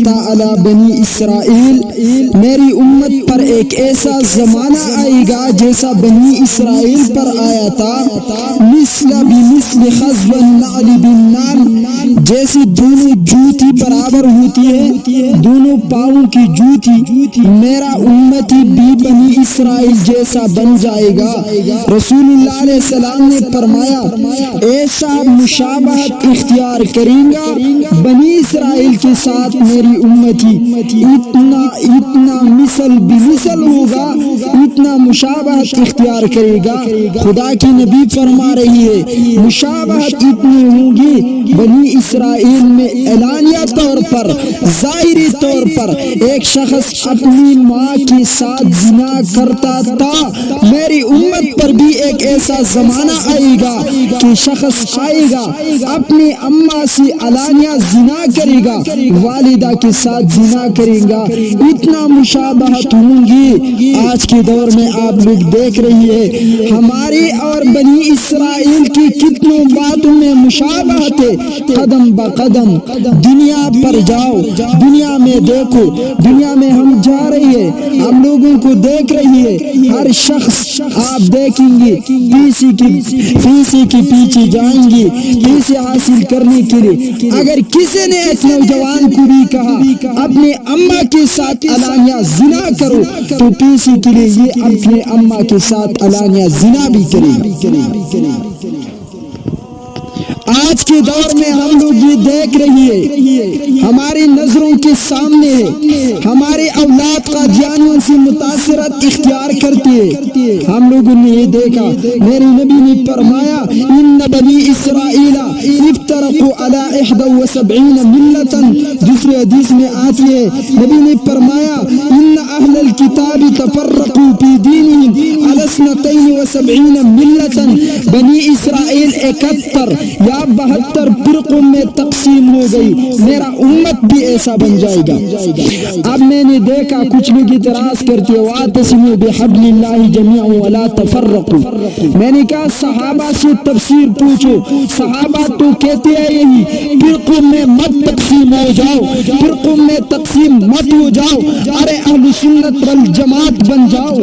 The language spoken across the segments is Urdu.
اتا علی بنی اسرائیل، میری امت پر ایک ایسا زمانہ آئے گا جیسا بنی اسرائیل پر آیا تھا، مثل بمثل خزو النعل بالنعل، جیسی دونوں جوتی برابر ہوتی ہے، دونوں پاؤں کی جوتی، میرا امتی بھی بنی اسرائیل جیسا بن جائے گا۔ رسول اللہ علیہ السلام نے فرمایا ایسا مشابہت اختیار کریں گا بنی اسرائیل کے ساتھ میری امتی، اتنا مثل بمثل ہوگا، اتنا مشابہت اختیار کرے گا۔ خدا کی نبی فرما رہی ہے مشابہت اتنی ہوگی بنی اسرائیل میں اعلانیہ طور پر، ظاہری طور پر ایک شخص اپنی ماں کے ساتھ زنا کرتا تھا، میری امت پر بھی ایک ایسا زمانہ آئے گا کہ شخص آئے گا اپنی اماں سے علانیہ زنا کرے گا، والدہ کے ساتھ زنا کرے گا، اتنا مشابہت ہوں گی۔ آج کے دور میں آپ لوگ دیکھ رہی ہے ہماری اور بنی اسرائیل کی کتنوں باتوں میں مشابہت ہے۔ قدم بقدم دنیا پر جاؤ، دنیا میں دیکھو، دنیا میں ہم جا رہی ہے، ہم لوگوں کو دیکھ رہی ہے، ہر شخص آپ دیکھیں گے پیسے کے پیچھے جائیں گے، پیسے حاصل کرنے کے لیے۔ اگر کسی نے ایک نوجوان کو بھی کہا اپنے اماں کے ساتھ علانیہ زنا کرو تو پیسے کے لیے یہ اپنے اماں کے ساتھ علانیہ زنا بھی کرے۔ آج کے دور میں ہم لوگ یہ دیکھ رہی ہے، ہماری نظروں کے سامنے ہے، ہمارے اولاد قادیانیوں سے متاثرت اختیار کرتی ہے۔ ہم لوگوں نے یہ دیکھا، میرے نبی نے فرمایا ان بنی اسرائیل افترقوا علی 71 ملتا، دوسری حدیث میں آتی ہے نبی نے فرمایا ان اہل الکتاب تفرقوا فی دینہم علی 72 ملتا، بنی اسرائیل 71 یا 72 فرقوں میں تقسیم ہو گئی، میرا امت بھی ایسا بن جائے گا۔ اب میں نے دیکھا کچھ لوگ اعتراض کرتے ہیں واعتصموا بحبل اللہ جميعا ولا تفرقوا، میں نے کہا صحابہ سے تفسیر پوچھو، صحابہ تو کہتے ہیں یہی فرقوں میں مت تقسیم ہو جاؤ، فرقوں میں تقسیم مت ہو جاؤ، ارے اہل سنت والجماعت بن جاؤ۔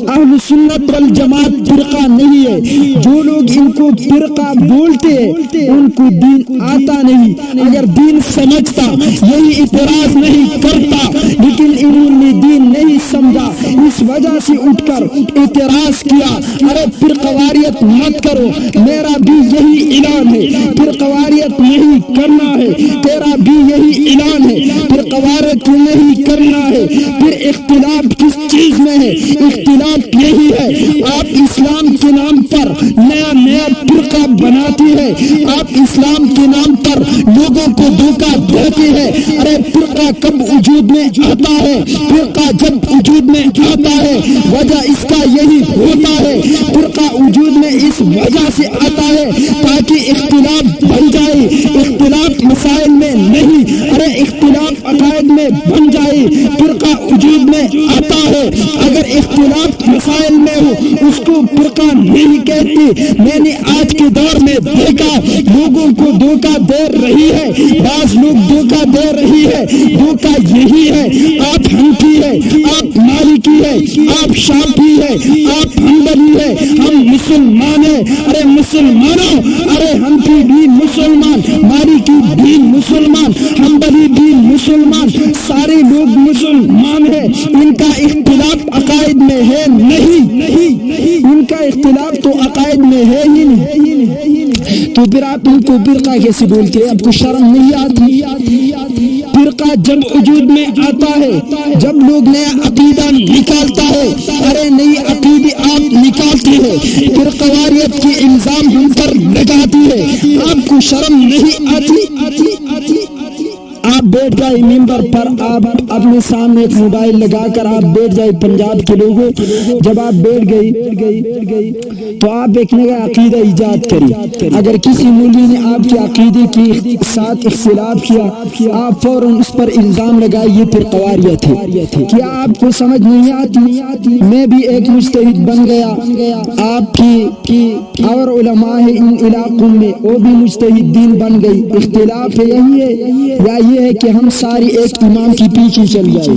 اہل سنت والجماعت فرقہ نہیں ہے، جو لوگ ان کو فرقہ بولتے ان کو دین آتا نہیں، اگر دین سمجھتا یہی اعتراض نہیں کرتا، لیکن انہوں نے دین نہیں سمجھا، اس وجہ سے اٹھ کر اعتراض کیا ارے فرقواریت مت کرو۔ میرا بھی یہی اعلان ہے فرقواریت نہیں کرنا ہے، تیرا بھی یہی اعلان ہے فرقواریت نہیں کرنا ہے۔ پھر اختلاف کس چیز میں ہے؟ اختلاف یہی ہے آپ اسلام کے نام پر نیا فرقہ بناتی ہے، آپ اسلام کے نام پر لوگوں کو دھوکہ دیتی ہے۔ ارے فرقہ کب وجود میں آتا ہے؟ فرقہ جب وجود میں آتا ہے وجہ اس کا یہی ہوتا ہے، فرقہ وجود میں اس وجہ سے آتا ہے تاکہ اختلاف بن جائے، اختلاف مسائل میں نہیں، ارے اختلاف عقائد میں بن جائے، فرقہ وجود میں آتا ہے۔ اگر اختلاف مسائل میں ہو اس کو فرقہ نہیں کہتے۔ میں نے آج کے دور میں دیکھا لوگوں کو دھوکہ دے رہی ہے، بعض لوگ دھوکہ دے رہی ہے، دھوکہ یہی ہے آپ حنفی ہے، آپ مالکی ہے، آپ شافعی ہے، آپ حنبلی ہے، ہم مسلمان ہیں۔ ارے مسلمانوں، ارے حنفی بھی مسلمان، مالکی بھی مسلمان، حنبلی بھی مسلمان، سارے لوگ مسلمان ہیں۔ ان کا اختلاف عقائد میں ہے نہیں، ان کا اختلاف تو عقائد میں ہے ہی نہیں، تو پھر آپ ان کو فرقہ کیسے بولتے ہیں؟ آپ کو شرم نہیں آتی؟ فرقہ جب وجود میں آتا ہے، جب لوگ نیا عقیدہ نکالتا ہے، ارے نئی عقیدے آپ نکالتے ہیں، فرقواریت کے الزام ہم پر لگاتی ہے، آپ کو شرم نہیں آتی؟ آپ بیٹھ جائے ممبر پر، آپ اپنے سامنے ایک موبائل لگا کر آپ بیٹھ جائے پنجاب کے لوگوں، جب آپ بیٹھ گئی تو آپ ایک نیا عقیدہ ایجاد کری۔ اگر کسی مولوی نے آپ کے عقیدے کے ساتھ اختلاف کیا آپ فوراً اس پر الزام لگائے یہ فرقواریت ہے۔ کیا آپ کو سمجھ نہیں آتی؟ میں بھی ایک مجتہد بن گیا، آپ کی اور علماء ہیں ان علاقوں میں وہ بھی مجتہدین بن گئی، اختلاف ہے یہی ہے یا یہ ہے ہے کہ ہم ساری ایک امام کی پیچھے چل جائے۔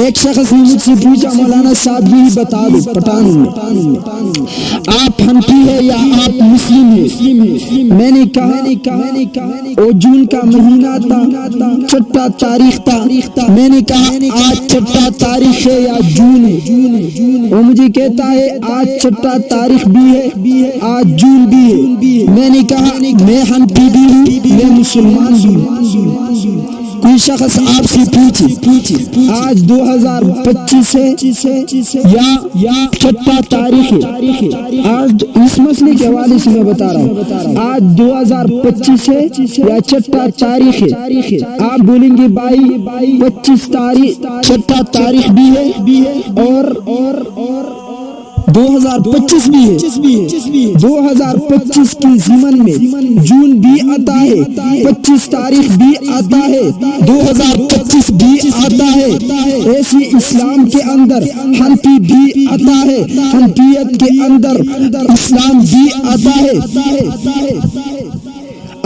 ایک شخص نے مجھ سے پوچھا مولانا صاحب بھی بتا دو پٹھان میں آپ حنفی ہے یا آپ مسلم ہیں؟ میں نے کہا او جون کا مہینہ تھا، چھٹا تاریخ تھا، میں نے کہا آج چھٹا تاریخ ہے یا جون ہے؟ وہ مجھے کہتا ہے آج چھٹا تاریخ بھی ہے، آج جون بھی ہے۔ میں نے کہا میں حنفی بھی ہوں، میں مسلمان بھی ہوں۔ کوئی شخص آپ سے پوچھے آج 2025 ہے یا چھٹا تاریخ ہے؟ آج اس مسئلے کے حوالے سے میں بتا رہا ہوں، آج 2025 ہے یا چھٹا تاریخ ہے؟ آپ بولیں گے بھائی 25 تاریخ چھٹا تاریخ بھی ہے اور 2025 بھی ہے۔ 2025 کی ضمن میں جون بھی آتا ہے، 25 تاریخ بھی آتا ہے، 2025 بھی آتا ہے۔ ایسی اسلام کے اندر حنفی بھی آتا ہے، حنفیت کے اندر اسلام بھی آتا ہے۔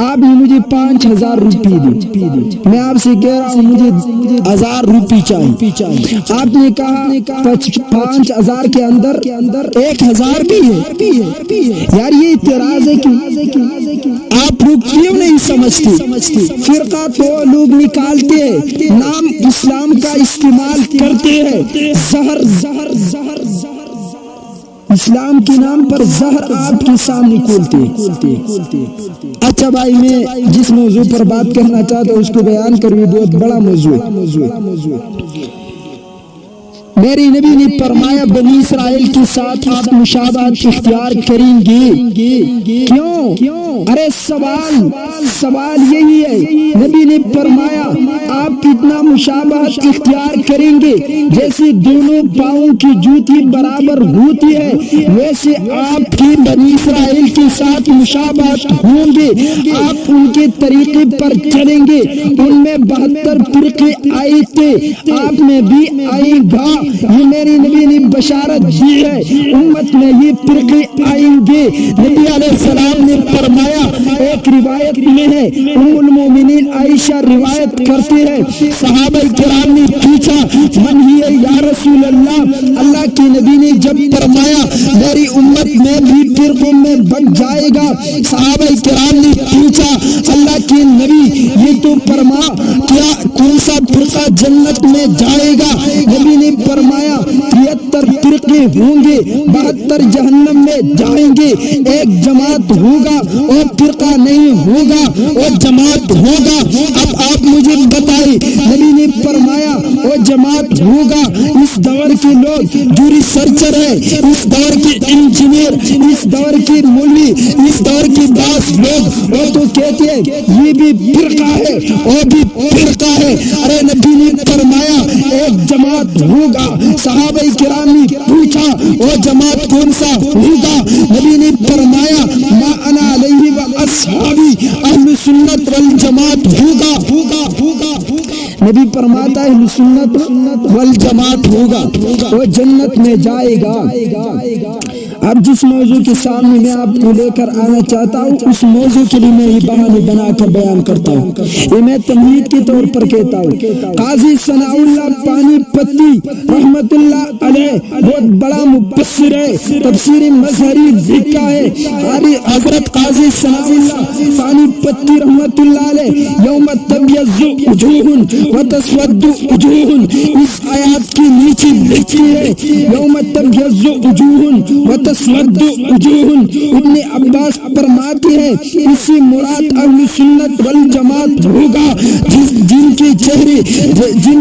آپ نے مجھے 5000 روپے دی، میں آپ سے کہہ رہا ہوں مجھے 1000 روپے چاہیے۔ آپ نے کہا 5000 کے اندر 1000 بھی ہے۔ یار یہ اعتراض ہے کہ آپ لوگ کیوں نہیں سمجھتے؟ فرقہ تو لوگ نکالتے ہیں، نام اسلام کا استعمال کرتے ہیں، زہر اسلام کے نام پر زہر آپ کے سامنے کھولتے۔ اچھا بھائی میں جس موضوع پر بات کرنا چاہتا ہوں اس کو بیان کروں، یہ بہت بڑا موضوع ہے۔ میری نبی نے فرمایا بنی اسرائیل کے ساتھ آپ مشابہت اختیار کریں گے۔ کیوں؟ ارے سوال یہی ہے، نبی نے فرمایا آپ کتنا مشابہت اختیار کریں گے؟ جیسے دونوں پاؤں کی جوتی برابر ہوتی ہے ویسے آپ کی بنی اسرائیل کے ساتھ مشابہت ہوں گے، آپ ان کے طریقے پر چلیں گے۔ ان میں 72 فرقے آئے تھے، آپ میں بھی آئے گا، یہ میری نبی نے بشارت دی ہے، امت میں یہ فرقے آئیں گے۔ نبی علیہ السلام نے فرمایا، ایک روایت میں ہے، ام المومنین عائشہ روایت کرتے ہیں، صحابہ کرام نے پوچھا من ہی یا رسول اللہ، اللہ کے نبی نے جب فرمایا میری امت میں بھی فرقوں میں بٹ جائے گا، صحابہ کرام نے پوچھا اللہ کے نبی یہ تو فرما کیا کون سا فرقہ جنت میں جائے گا؟ نبی نے فرمایا 73 فرقے ہوں گے، 72 جہنم میں جائیں گے، ایک جماعت ہوگا اور فرقہ نہیں ہوگا اور جماعت ہوگا۔ اب آپ مجھے بتائیں، نبی نے فرمایا وہ جماعت ہوگا، اس دور کے لوگ جو ریسرچر ہے، اس دور کے انجینئر، اس دور کے مولوی، اس دور کے بعض لوگ وہ تو کہتے ہیں یہ بھی فرقہ ہے وہ بھی فرقہ ہے۔ ارے نبی نے فرمایا ایک جماعت ہوگا، صحابہ کرام نے پوچھا وہ جماعت کون سا ہوگا؟ نبی نے فرمایا ما انا علیہ و اصحابی، اہل سنت والجماعت ہوگا۔ نبی فرماتا ہے اہل سنت والجماعت ہوگا، وہ جنت میں جائے گا۔ اب جس موضوع کے سامنے میں آپ کو لے کر آنا چاہتا ہوں اس موضوع کے لیے میں یہ بہانے بنا کر بیان کرتا ہوں، یہ میں تمہید کے طور پر کہتا ہوں۔ قاضی ثناء اللہ پانی پتی رحمت اللہ علیہ بہت بڑا مفسر ہے، تفسیر مظہری لکھا ہے، حضرت قاضی ثناء اللہ پانی پتی رحمت اللہ علیہ یوم تبیض وجوہ وتسود وجوہ، اس آیات کی نیچے لکھی ہے یوم تبیض وجوہ تسود وجوہ۔ ابن عباس فرماتے ہیں اس سے مراد اہل سنت والجماعت ہوگا، جن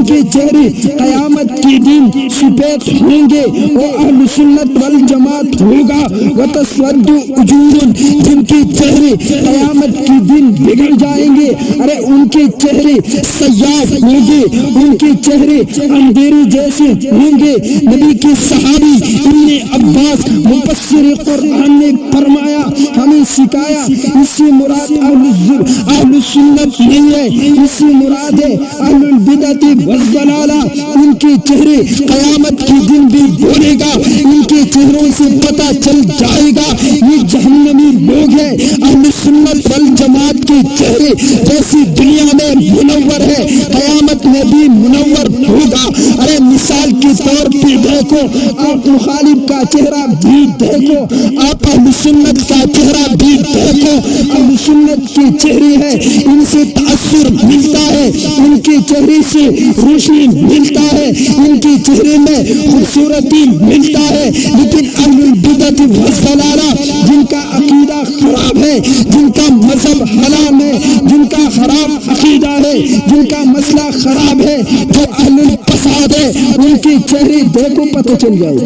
کے چہرے قیامت کے دن سفید ہوں گے، وہ اہل سنت والجماعت ہوگا۔ وتسود وجوہ، جن کے چہرے قیامت کے دن بگڑ جائیں گے، ارے ان کے چہرے سیاہ ہوں گے، ان کے چہرے اندھیرے جیسے ہوں گے۔ نبی کے صحابی ابن عباس مفسر قرآن نے فرمایا ہمیں سکھایا اس سے مراد اہل سنت نہیں ہے، اس سے مراد ہے اہل البدعۃ والضلالہ ان کے چہرے قیامت کے دن بھی بولے گا، ان کے چہروں سے پتہ چل جائے گا یہ جہنمی لوگ ہیں۔ اہل سنت والجماعت کے چہرے جیسی دنیا میں منور ہے قیامت میں بھی منور ہوگا۔ ارے مثال کے طور پہ دیکھو، آپ مخالف کا چہرہ بھی دیکھو، آپ اہل سنت کا چہرہ بھی دیکھو۔ اہل سنت کے چہرے ہیں، ان سے تأثر ملتا ہے، ان کے چہرے سے روشنی ملتا ہے، ان کے چہرے میں خوبصورتی ملتا ہے۔ لیکن اہل البدعۃ والضلالہ جن کا عقیدہ خراب ہے، جن کا مذہب حرام ہے، جن کا خراب عقیدہ ہے، جن کا مسئلہ خراب ہے، جو اہل الفساد ہے، ان کے چہرے دیکھو پتہ چل جائے،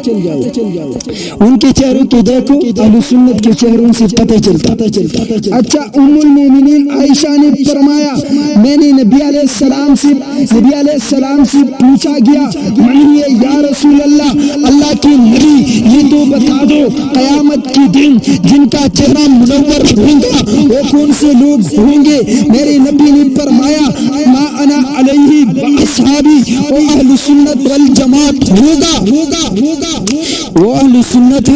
ان کے چہروں کو دیکھو، اہل سنت کے چہروں سے پتہ چلتا۔ اچھا، ام المومنین عائشہ نے فرمایا میں نے نبی علیہ السلام سے پوچھا گیا من ہے یا رسول اللہ، اللہ کے نبی یہ تو بتا دو قیامت کے دن جن کا چہرہ منور ہوگا وہ کون سے لوگ ہوں گے؟ میرے نبی نے فرمایا ما انا علیہ واصحابی، وہ اہل سنت والجماعت ہوگا، وہ اہل سنت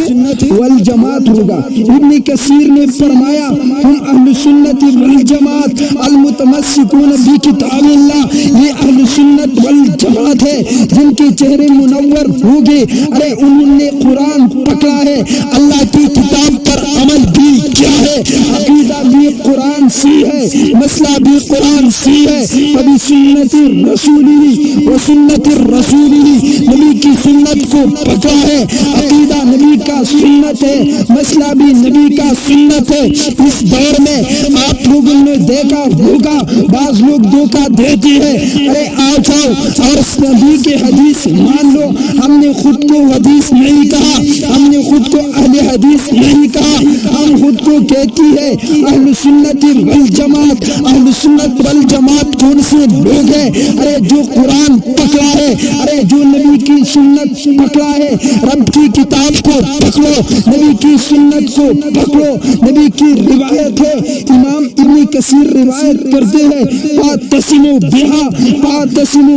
والجماعت ہوگا۔ ابن کثیر نے فرمایا ہم اہل سنت والجماعت المتمسکون بکتاب اللہ، یہ اہل سنت والجماعت ہے جن کے چہرے منور ہوں گے۔ ارے انہوں نے قرآن پکڑا ہے، اللہ کی کتاب پر عمل بھی کیا ہے، عقیدہ بھی قرآن سی ہے، مسئلہ بھی قرآن سی ہے، ابھی سنت رسولی و سنت رسولی، نبی کی سنت کو پکڑا ہے، عقیدہ نبی کا سنت ہے، مسئلہ بھی نبی کا سنت ہے۔ اس دور میں آپ لوگوں نے دیکھا ہوگا بعض لوگ دھوکہ دیتے ہیں، ارے آ جاؤ اور نبی کے حدیث مان لو، ہم نے خود کو حدیث نہیں کہا، ہم نے خود کو اہل حدیث نہیں کہا، ہم خود کو کہتی ہے اہل سنت والجماعت۔ اہل سنت والجماعت کون سے لوگ ہیں؟ ارے جو قرآن پکڑا ہے، ارے جو نبی کی سنت پکڑا ہے، رب کی کتاب کو پکڑو، نبی کی سنت کو پکڑو، نبی کی روایت ہے، امام ابن کثیر روایت کرتے ہیں فاعتصموا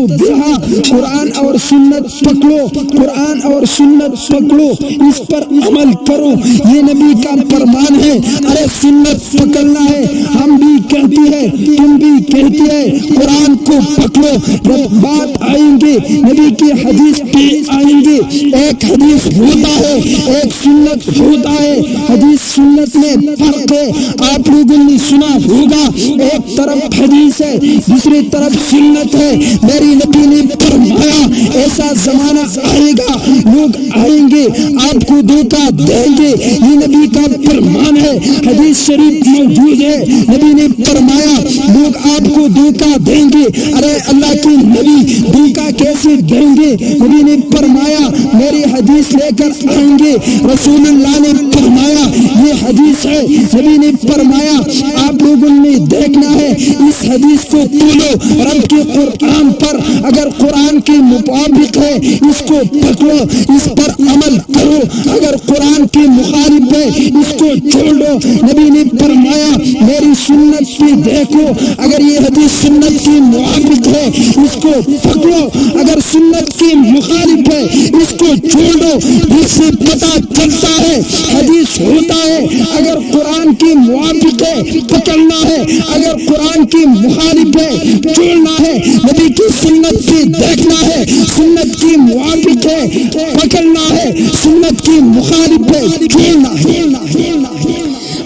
بہا، قرآن اور سنت پکڑو، قرآن اور سنت پکڑو، اس پر عمل کرو، یہ نبی کا فرمان ہے۔ ارے سنت پکڑنا ہے، ہم بھی کہتے ہیں، تم بھی کہتے ہیں، قرآن کو پکڑو، جب بات آئیں گے نبی کی حدیث پہ آئیں گے، ایک حدیث ہوتا ہے ایک سنت ہوتا ہے، حدیث سنت میں فرق ہے۔ آپ لوگوں نے سنا ہوگا ایک طرف حدیث ہے دوسری طرف سنت ہے، میری نبی نے فرمایا ایسا زمانہ آئے گا، لوگ آئیں گے آپ کو دھوکہ دیں گے، یہ نبی کا فرمان ہے، حدیث شریف موجود ہے، نبی نے فرمایا لوگ آپ کو دھوکہ دیں گے۔ ارے اللہ کے نبی دھوکہ کیسے دیں گے؟ نبی نے فرمایا میری حدیث لے کر آئیں گے، رسول اللہ نے فرمایا یہ حدیث ہے، نبی نے فرمایا آپ لوگوں نے دیکھنا ہے، اس حدیث کو تولو، رب کے قرآن پر اگر قرآن کے مطابق ہے اس کو پکڑو، اس پر عمل کرو، اگر قرآن کے مخالف ہے اس کو چھوڑ دو۔ نبی نے فرمایا میری سنت پہ دیکھو، اگر یہ حدیث سنت کے موافق ہے اس کو پکڑو، اگر سنت کے مخالف ہے اس کو چھوڑ دو۔ جس سے پتہ چلتا ہے حدیث ہوتا ہے، اگر قرآن کے موافق ہے پکڑنا ہے، اگر قرآن کے مخالف ہے چھوڑنا ہے، نبی کی سنت پہ دیکھنا ہے، سنت کی موافق ہے پکڑنا ہے، سنت کی مخالف ہے چھوڑنا ہے۔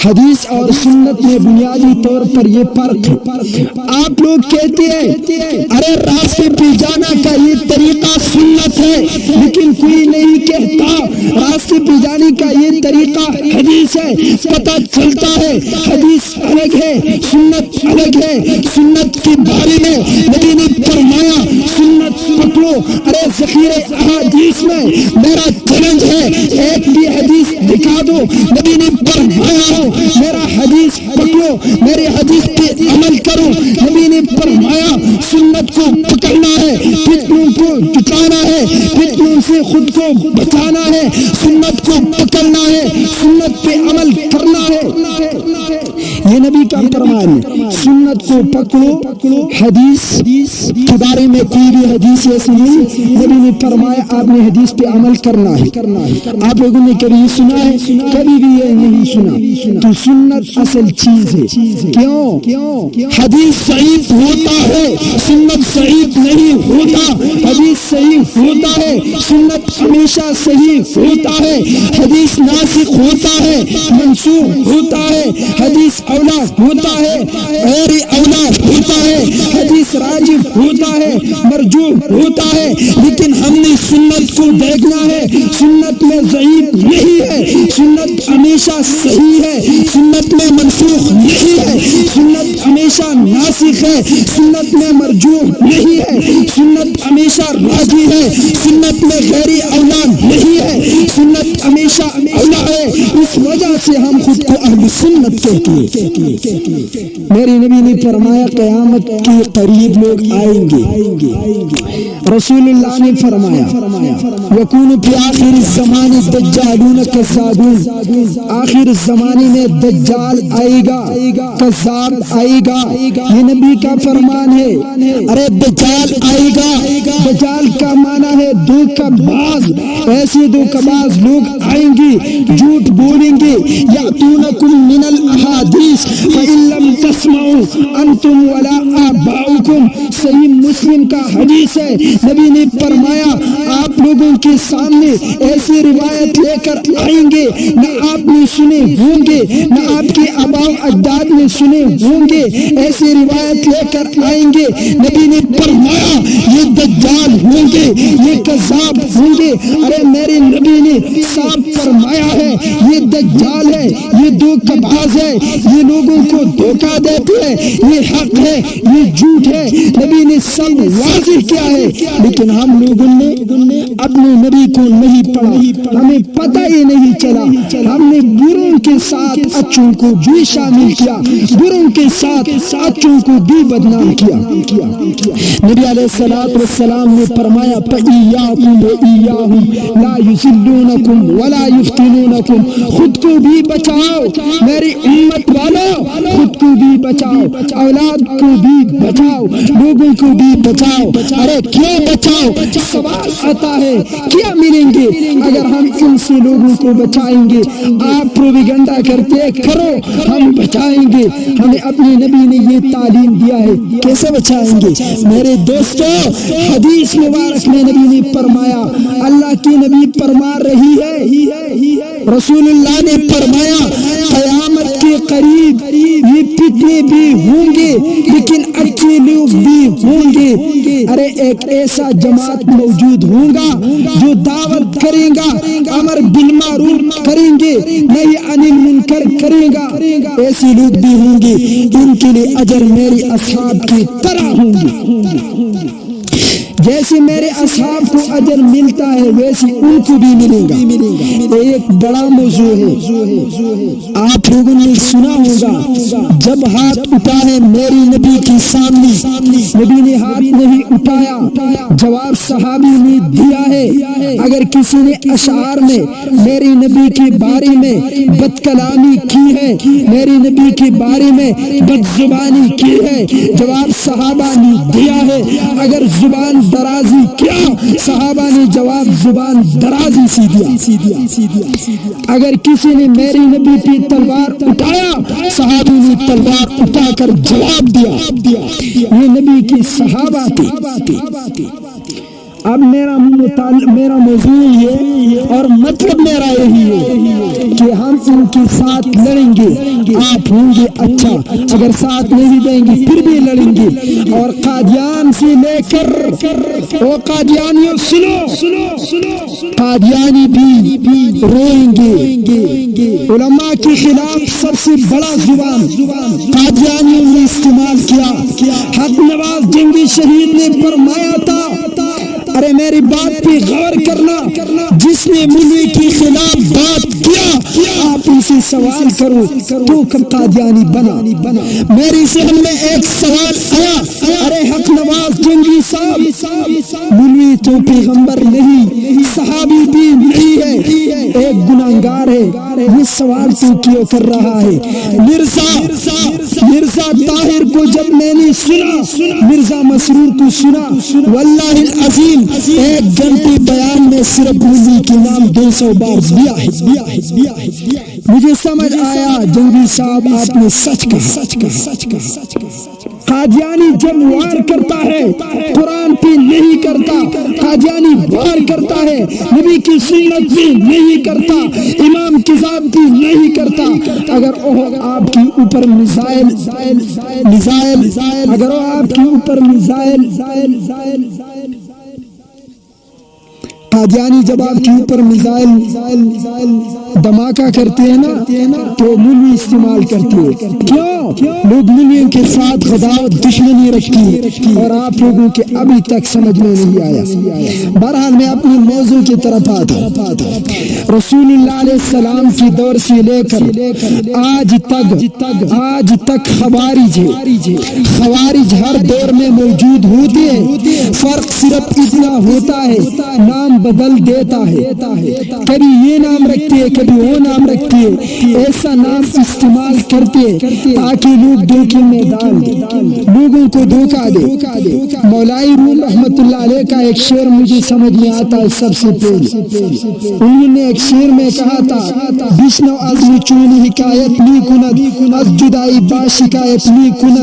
حدیث اور سنت میں بنیادی طور پر یہ فرق ہے۔ آپ لوگ کہتے ہیں ارے راستے پہ جانا کا یہ طریقہ سنت ہے، لیکن کوئی نہیں کہتا راستے پہ جانے کا یہ طریقہ حدیث ہے، پتہ چلتا ہے حدیث الگ ہے سنت الگ ہے۔ سنت کے بارے میں نبی نے فرمایا سنت پکڑو۔ ارے ذخیرے احادیث میں میرا چیلنج ہے، ایک بھی حدیث دکھا دو نبی نے فرمایا ہو میرا حدیث پکڑو، میرے حدیث پہ عمل کرو۔ نبی نے فرمایا سنت کو پکڑنا ہے، فتنوں کو جٹانا ہے، فتنوں سے خود کو بچانا ہے، سنت کو پکڑنا ہے، سنت پہ عمل کرنا ہے، یہ نبی کا فرمان ہے۔ سنت کو پکڑو، حدیث کے میں کوئی بھی حدیث ایسی نہیں، نبی نے فرمایا آپ نے حدیث پہ عمل کرنا ہے۔ آپ لوگوں نے کبھی یہ سنا ہے؟ کبھی بھی یہ نہیں سنا۔ تو سنت اصل چیز ہے۔ کیوں؟ حدیث صحیح ہوتا ہے، سنت صحیح نہیں ہوتا۔ حدیث صحیح ہوتا ہے، سنت ہمیشہ صحیح ہوتا ہے۔ حدیث ناسخ ہوتا ہے، منسوخ ہوتا ہے۔ حدیث اولا ہوتا ہے، غیر اولا ہوتا ہے۔ حدیث راجح ہوتا ہے، مرجوح ہوتا ہے۔ لیکن ہم نے سنت کو دیکھنا ہے، سنت میں ضعیف نہیں ہے، سنت ہمیشہ صحیح ہے، سنت میں منسوخ نہیں ہے، سنت ہمیشہ ناسخ ہے، سنت میں مرجوح نہیں ہے، سنت ہمیشہ راجی ہے، سنت میں غیر اولا نہیں ہے، سنت ہمیشہ اولا ہے۔ اس وجہ سے ہم خود کو اہل سنت کہتے ہیں۔ میرے نبی نے فرمایا قیامت کے قریب لوگ آئیں گے، رسول اللہ نے فرمایا یکون فی آخر الزمان دجالون کذابون، آخر زمانے میں دجال آئے گا، کذاب آئے گا، یہ نبی کا فرمان ہے۔ ارے دجال آئے گا، دجال کا معنی ہے دھوکہ باز، ایسے دھوکہ باز لوگ آئیں گے، جھوٹ بولیں گے، یاتونکم من الاحادیث فإن لم تسمعوا انتم ولا آباؤکم، صحیح مسلم کا حدیث ہے۔ نبی نے فرمایا آپ لوگوں کے سامنے ایسی روایت لے کر آئیں گے نہ آپ نے سنے ہوں گے، نہ آپ کے آباء و اجداد نے سنے ہوں گے، ایسی روایت لے کر آئیں گے۔ نبی نے فرمایا یہ دجال ہوں گے، یہ کذاب ہوں گے۔ ارے میرے نبی نے صاف فرمایا ہے یہ دجال ہے، یہ دھوکہ باز ہے، یہ لوگوں کو دھوکہ دیتے ہیں، یہ حق ہے، یہ جھوٹ ہے۔ نبی نے سب واضح کیا ہے، لیکن ہم لوگوں نے اپنے نبی کو نہیں پڑھا، ہمیں پتہ ہی نہیں چلا۔ ہم نے بروں کے ساتھ اچھوں کو بھی شامل کیا، بروں کے ساتھ اچھوں کو بھی بدنام کیا۔ نبی علیہ الصلوۃ والسلام نے فرمایا فَإِيَّاكُمْ وَإِيَّاهُمْ لَا يُضِلُّونَكُمْ وَلَا يُفْتِنُونَكُمْ، خود کو بھی بچاؤ میری امت والو، خود کو بھی بچاؤ، اولاد کو بھی بچاؤ، لوگوں کو بھی بچاؤ۔ ارے کیوں بچاؤ؟ سوال آتا ہے کیا ملیں گے اگر ہم ان سے لوگوں کو بچائیں گے؟ آپ پروپیگنڈا کرتے کرو، ہم بچائیں گے۔ ہمیں اپنے نبی نے یہ تعلیم دیا ہے، کیسے بچائیں گے؟ میرے دوستو حدیث مبارک میں نبی نے فرمایا، اللہ کی نبی فرما رہی ہے، رسول اللہ نے فرمایا قیامت کے قریب یہ فتنے بھی ہوں گے لیکن اچھے لوگ بھی ہوں گے۔ ارے ایک ایسا جماعت موجود ہوگا جو دعوت کرے گا، امر بالمعروف کریں گے، نہی عن المنکر کرے گا، ایسے لوگ بھی ہوں گے، ان کے لیے اجر میرے اصحاب کی طرح ہوں گے۔ جیسے میرے اصحاب کو اجر ملتا ہے ویسے ان کو بھی ملے گا۔ ایک بڑا موضوع ہے، آپ لوگوں نے سنا ہوگا جب ہاتھ اٹھا ہے میری نبی کے سامنے، نبی نے ہاتھ نہیں اٹھایا، جواب صحابی نے دیا ہے۔ اگر کسی نے اشعار میں میری نبی کے بارے میں بد کلامی کی ہے، میری نبی کے بارے میں بد زبانی کی ہے، جواب صحابہ نے دیا ہے۔ اگر زبان درازی کیا، صحابہ نے جواب زبان درازی سی دیا۔ اگر کسی نے میری نبی پہ تلوار اٹھایا، صحابی نے تلوار اٹھا کر جواب دیا۔ یہ نبی کی صحابہ تھی۔ اب میرا موضوع یہ اور مطلب میرا یہی ہے کہ ہم ان کے ساتھ لڑیں گے، آپ ہوں گے اچھا، اگر ساتھ نہیں دیں گے پھر بھی لڑیں گے۔ اور قادیان سے لے کر او قادیانیوں سنو، قادیانی بھی روئیں گے۔ علماء کے خلاف سب سے بڑا زبان قادیانیوں نے استعمال کیا۔ حق نواز جنگی شہید نے فرمایا تھا، ارے میری بات پہ غور کرنا، جس نے مولوی کے خلاف بات کیا آپ ان سے سوال کرو تو کب قادیانی بنا؟ میری ذہن میں ایک سوال آیا، ارے حق نواز جنگی صاحب، مولوی تو پیغمبر نہیں، صحابی بھی نہیں ہے، ایک گناہگار ہے، یہ سوال تو کیوں کر رہا ہے؟ مرزا طاہر کو جب میں نے سنا، مرزا مسرور کو سنا، واللہ العظیم 1 گھنٹے بیان میں صرف مولوی کے نام 200 بار دیا ہے۔ مجھے سمجھ آیا جنگی صاحب آپ نے سچ کہا۔ قادیانی جب وار کرتا ہے قرآن پہ نہیں کرتا، قادیانی وار کرتا ہے نبی کی سنت پہ نہیں کرتا، امام کی ذات پہ نہیں کرتا۔ اگر وہ آپ کے اوپر میزائل اگر وہ آپ کے اوپر میزائل قادیانی جب آپ کے اوپر میزائل دھماکہ کرتے ہیں نا تو مولوی استعمال کرتے ہیں، کیوں؟ لوگ مولویوں کے ساتھ غداوت دشمنی رکھتی ہے اور آپ لوگوں کے ابھی تک سمجھ میں نہیں آیا۔ بہرحال میں اپنی موضوع کی طرف آتا، رسول اللہ علیہ السلام کی دور سے لے کر آج تک خوارج ہر دور میں موجود ہوتے ہیں، فرق صرف اتنا ہوتا ہے نام بدل دیتا ہے، کبھی یہ نام رکھتے ہیں کبھی وہ نام رکھتے ہیں، ایسا نام استعمال کرتے تاکہ لوگ دھوکے میں ڈال دیں، لوگوں کو دھوکہ دے۔ مولائی روم رحمت اللہ علیہ کا ایک شعر مجھے سمجھ میں آتا ہے سب سے پہلے، انہوں نے ایک شعر میں کہا تھا، بشنو از چون حکایت می کند، از جدائی با شکایت می کند،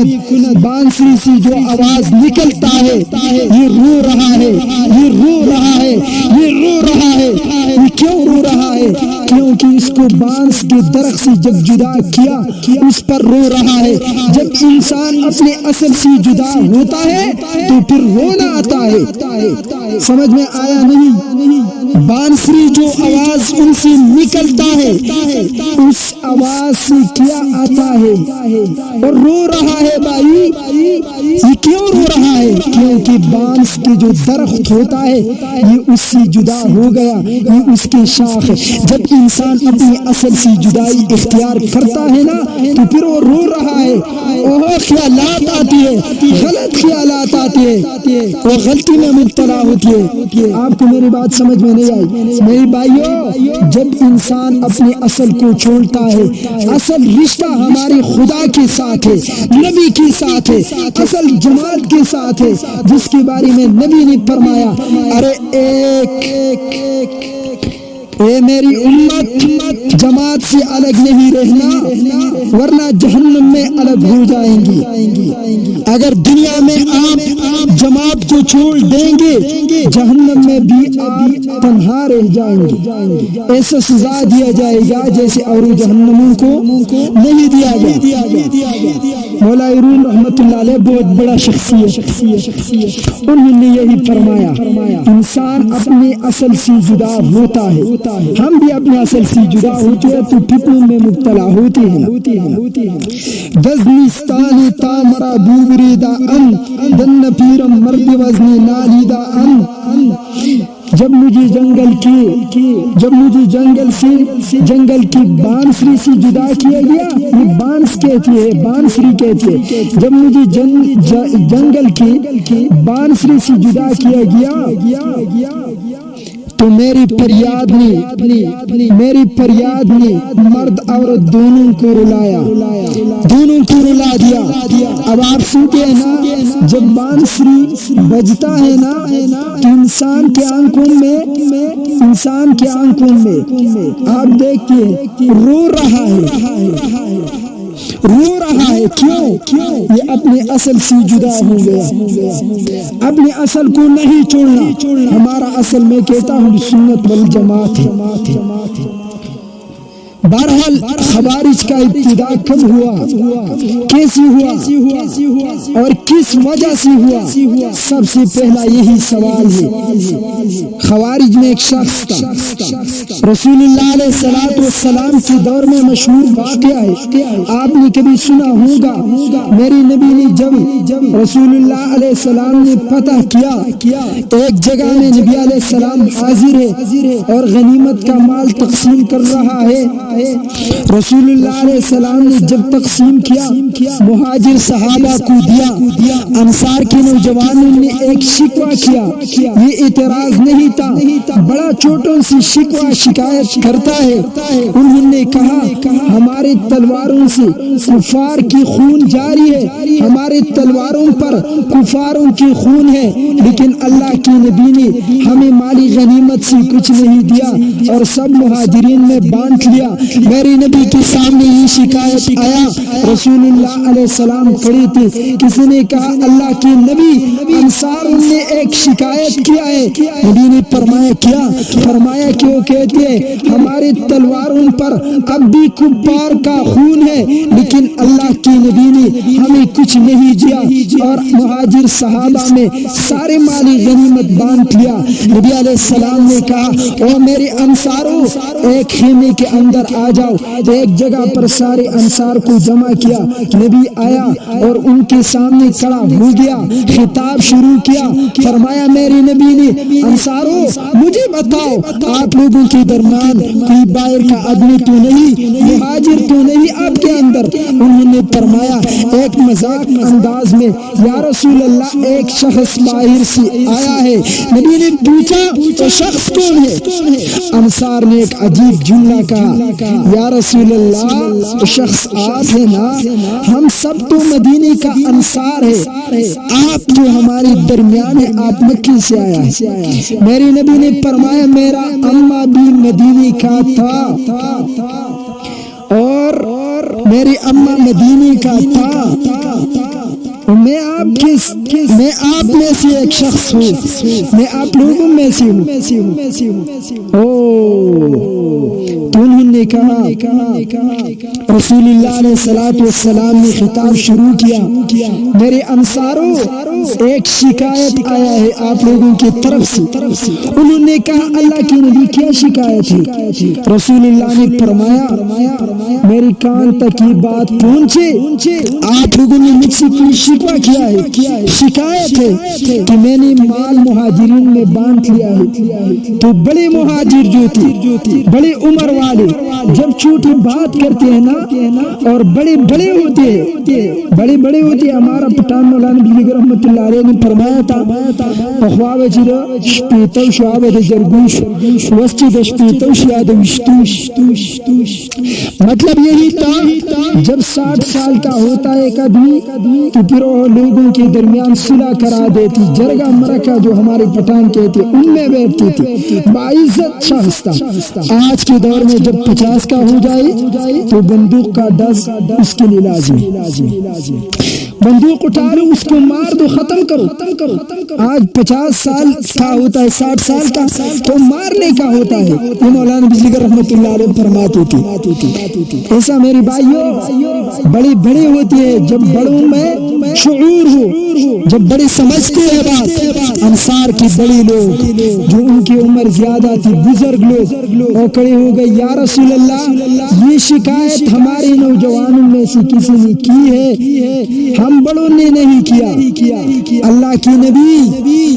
بانسری سے جو آواز نکلتا ہے یہ رو رہا ہے، یہ رو رہا ہے، یہ رو رہا ہے۔ یہ کیوں رو رہا ہے؟ کیونکہ اس کو بانس کے درخت سے جب جدا کیا اس پر رو رہا ہے۔ جب انسان اپنے اصل سے جدا ہوتا ہے تو پھر رونا آتا ہے۔ سمجھ میں آیا نہیں؟ بانسری جو آواز ان سے نکلتا ہے اس آواز سے کیا آتا ہے اور رو رہا ہے۔ بھائی یہ کیوں رو رہا ہے؟ کیونکہ بانس کے جو درخت ہوتا ہے یہ اس سے جدا ہو گیا، یہ اس کے شاخ ہے۔ جب انسان اپنی اصل سے جدائی اختیار کرتا ہے نا تو پھر وہ رو رہا ہے۔ وہ خیالات آتی ہے، غلط خیالات آتے ہیں، وہ غلطی میں مبتلا ہوتی ہے۔ آپ کو میری بات سمجھ میں نہیں آئی؟ میری بھائیو، جب انسان اپنے اصل کو چھوڑتا ہے، اصل رشتہ ہمارے خدا کے ساتھ ہے، نبی کے ساتھ ہے، اصل جماعت کے ساتھ ہے جس کے بارے میں نبی نے فرمایا، ارے اے میری امت جماعت سے الگ نہیں رہنا ورنہ جہنم میں الگ ہو جائیں گی۔ اگر دنیا میں آپ جماعت کو چھوڑ دیں گے جہنم میں بھی آپ تنہا رہ جائیں گے، ایسا سزا دیا جائے گا جیسے اور جہنموں کو نہیں دیا گیا۔ مولا روم رحمت اللہ علیہ بہت بڑا شخصیت، انہوں نے یہی فرمایا، انسان اپنے اصل سے جدا ہوتا ہے، ہم بھی اپنے اصل سے جدا ہوتے ہیں تو فتنوں میں مبتلا ہوتے ہیں۔ دزنستان تامرا بوبری دا ان دن پیرم مرد وزنی نالی دا ان، جب مجھے جنگل کی بانسری سے جدا کیا گیا، یہ بانس کہتی ہے، بانسری کہتی ہے، جب مجھے جنگل کی بانسری سے جدا کیا گیا تو میری فریاد نے مرد عورت دونوں کو رلا دیا۔ اب آپ سنتے ہیں نا، جب بانسری بجتا ہے نا تو انسان کے آنکھوں میں آپ دیکھتے رو رہا ہے، کیوں؟ یہ اپنے اصل سے جدا ہو گیا۔ اپنے اصل کو نہیں چھوڑنا، ہمارا اصل میں کہتا ہوں سنت والجماعت ہے۔ بہرحال خوارج کا ابتدا کب ہوا، کیسے ہوا اور کس وجہ سے ہوا؟ سب سے پہلا یہی سوال ہے۔ خوارج میں ایک شخص تھا، رسول اللہ علیہ الصلوۃ والسلام کے دور میں مشہور واقعہ ہے، آپ نے کبھی سنا ہوگا۔ میری نبی نے جب رسول اللہ علیہ السلام نے پتہ کیا ایک جگہ میں نبی علیہ السلام حاضر ہے اور غنیمت کا مال تقسیم کر رہا ہے، رسول اللہ علیہ السلام نے جب تقسیم کیا مہاجر صحابہ کو دیا، انصار کے نوجوانوں نے ایک شکوہ کیا، یہ اعتراض نہیں تھا، بڑا چھوٹوں سے شکوہ شکایت کرتا ہے۔ انہوں نے کہا ہمارے تلواروں سے کفار کی خون جاری ہے، ہمارے تلواروں پر کفاروں کی خون ہے، لیکن اللہ کے نبی نے ہمیں مالی غنیمت سے کچھ نہیں دیا اور سب مہاجرین میں بانٹ لیا۔ میرے نبی کے سامنے یہ شکایت آیا، رسول اللہ علیہ السلام کھڑے تھے، کسی نے کہا اللہ کے نبی انصاروں نے ایک شکایت کیا ہے، نبی نے فرمایا کہ وہ کہتے ہیں ہمارے تلواروں پر اب بھی کفار کا خون ہے، لیکن اللہ کے نبی نے ہمیں کچھ نہیں دیا اور مہاجر صحابہ میں سارے مالی غنیمت بانٹ لیا۔ نبی علیہ السلام نے کہا او میرے انصاروں، ایک خیمے کے اندر آ جاؤ۔ ایک جگہ پر سارے انصار کو جمع کیا، نبی آیا اور ان کے سامنے کھڑا ہو گیا، خطاب شروع کیا، فرمایا میرے نبی نے انصاروں مجھے بتاؤ آپ لوگوں کے درمیان کوئی باہر کا آدمی تو نہیں، مہاجر تو نہیں آپ کے اندر؟ انہوں نے فرمایا ایک مذاق انداز میں یا رسول اللہ ایک شخص باہر سے آیا ہے۔ نبی نے پوچھا وہ شخص کون ہے؟ انصار نے ایک عجیب جملہ کہا یا رسول اللہ وہ شخص آپ ہے نا، ہم سب تو مدینے کا انصار ہے، آپ تو ہمارے درمیان ہے، آپ مکے سے آیا ہے۔ میرے نبی نے فرمایا میرا اماں بھی مدینے کا تھا اور میری اماں مدینے کا تھا، میں آپ میں سے ایک شخص ہوں، میں آپ لوگوں میں سے ہوں۔ تو انہوں نے کہا رسول اللہ علیہ الصلوۃ والسلام نے خطاب شروع کیا میرے انصاروں ایک شکایت آیا ہے آپ لوگوں کی طرف سے۔ انہوں نے کہا اللہ کے نبی کیا شکایت ہے؟ رسول اللہ نے فرمایا میری کان تک یہ بات پہنچے آپ لوگوں نے مجھ سے کوئی شکوہ کیا ہے، شکایت ہے کہ میں نے مال مہاجرین میں بانٹ لیا ہے۔ تو بڑے مہاجر جو تھے بڑے عمر والے جب چھوٹی بات کرتے ہیں نا اور بڑے ہوتے ہمارا پٹھان مولانا بجلی رحمت اللہ علیہ نے فرمایا تھا اخواب شپیتو شعب جرگوش وسجد شپیتو شیاد وشتوش، مطلب یہی تھا جب 60 سال کا ہوتا ہے ایک آدمی تو پھر وہ لوگوں کے درمیان صلح کرا دیتی، جرگہ مرکہ جو ہمارے پٹھان کہتے ان میں بیٹھتی تھی، باعزت شخص تھا۔ آج کے دور میں جب 50 کا ہو جائے تو بندوق کا ڈز اس کے لیے لازمی، بندوق اٹھا لو اس کو مار دو ختم کرو۔ آج 50 سال کا ہوتا ہے 60 سال کا تو مارنے کا ہوتا ہے، یہ مولانا بجلی رحمت اللہ علیہ فرماتے تھے۔ ایسا میرے بھائیوں بڑے ہوتے ہیں جب بڑوں میں شعور ہو، جب بڑے سمجھتے ہیں بات۔ انصار کے بڑے لوگ جو ان کی عمر زیادہ تھی، بزرگ لوگ وہ کھڑے ہو گئے یا رسول اللہ یہ شکایت ہمارے نوجوانوں میں سے کسی نے کی ہے، ہم بڑوں نے نہیں کیا۔ اللہ کے نبی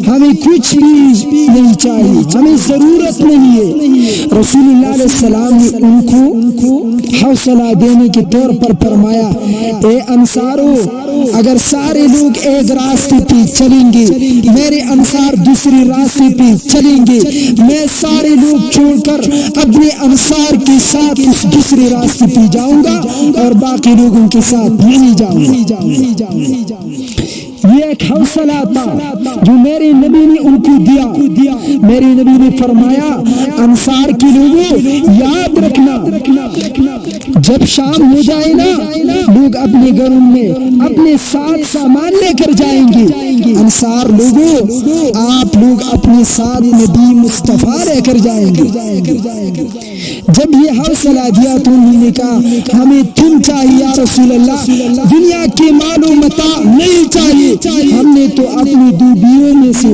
ہمیں کچھ بھی نہیں چاہیے، ہمیں ضرورت نہیں ہے۔ رسول اللہ علیہ السلام نے ان کو حوصلہ دینے کے طور پر فرمایا اے انصارو اگر سارے لوگ ایک راستے پہ چلیں گے، میرے انصار دوسرے راستے پہ چلیں گے، میں سارے لوگ چھوڑ کر اپنے انصار کے ساتھ اس دوسرے راستے پہ جاؤں گا اور باقی لوگوں کے ساتھ نہیں جاؤں گا۔ یہ ایک حوصلہ تھا جو میرے نبی نے ان کو دیا۔ میرے نبی نے فرمایا انصار کے لوگوں یاد رکھنا جب شام ہو جائے نا لوگ اپنے گھروں میں اپنے ساتھ سامان لے کر جائیں گے، انصار لوگوں آپ لوگ اپنے ساتھ نبی مصطفیٰ لے کر جائیں گے۔ جب یہ حوصلہ دیا تو انہوں نے کہا ہمیں تم چاہیے یا رسول اللہ، دنیا کے مال و متاع نہیں چاہیے، ہم نے تو اپنی دو بیویوں میں سے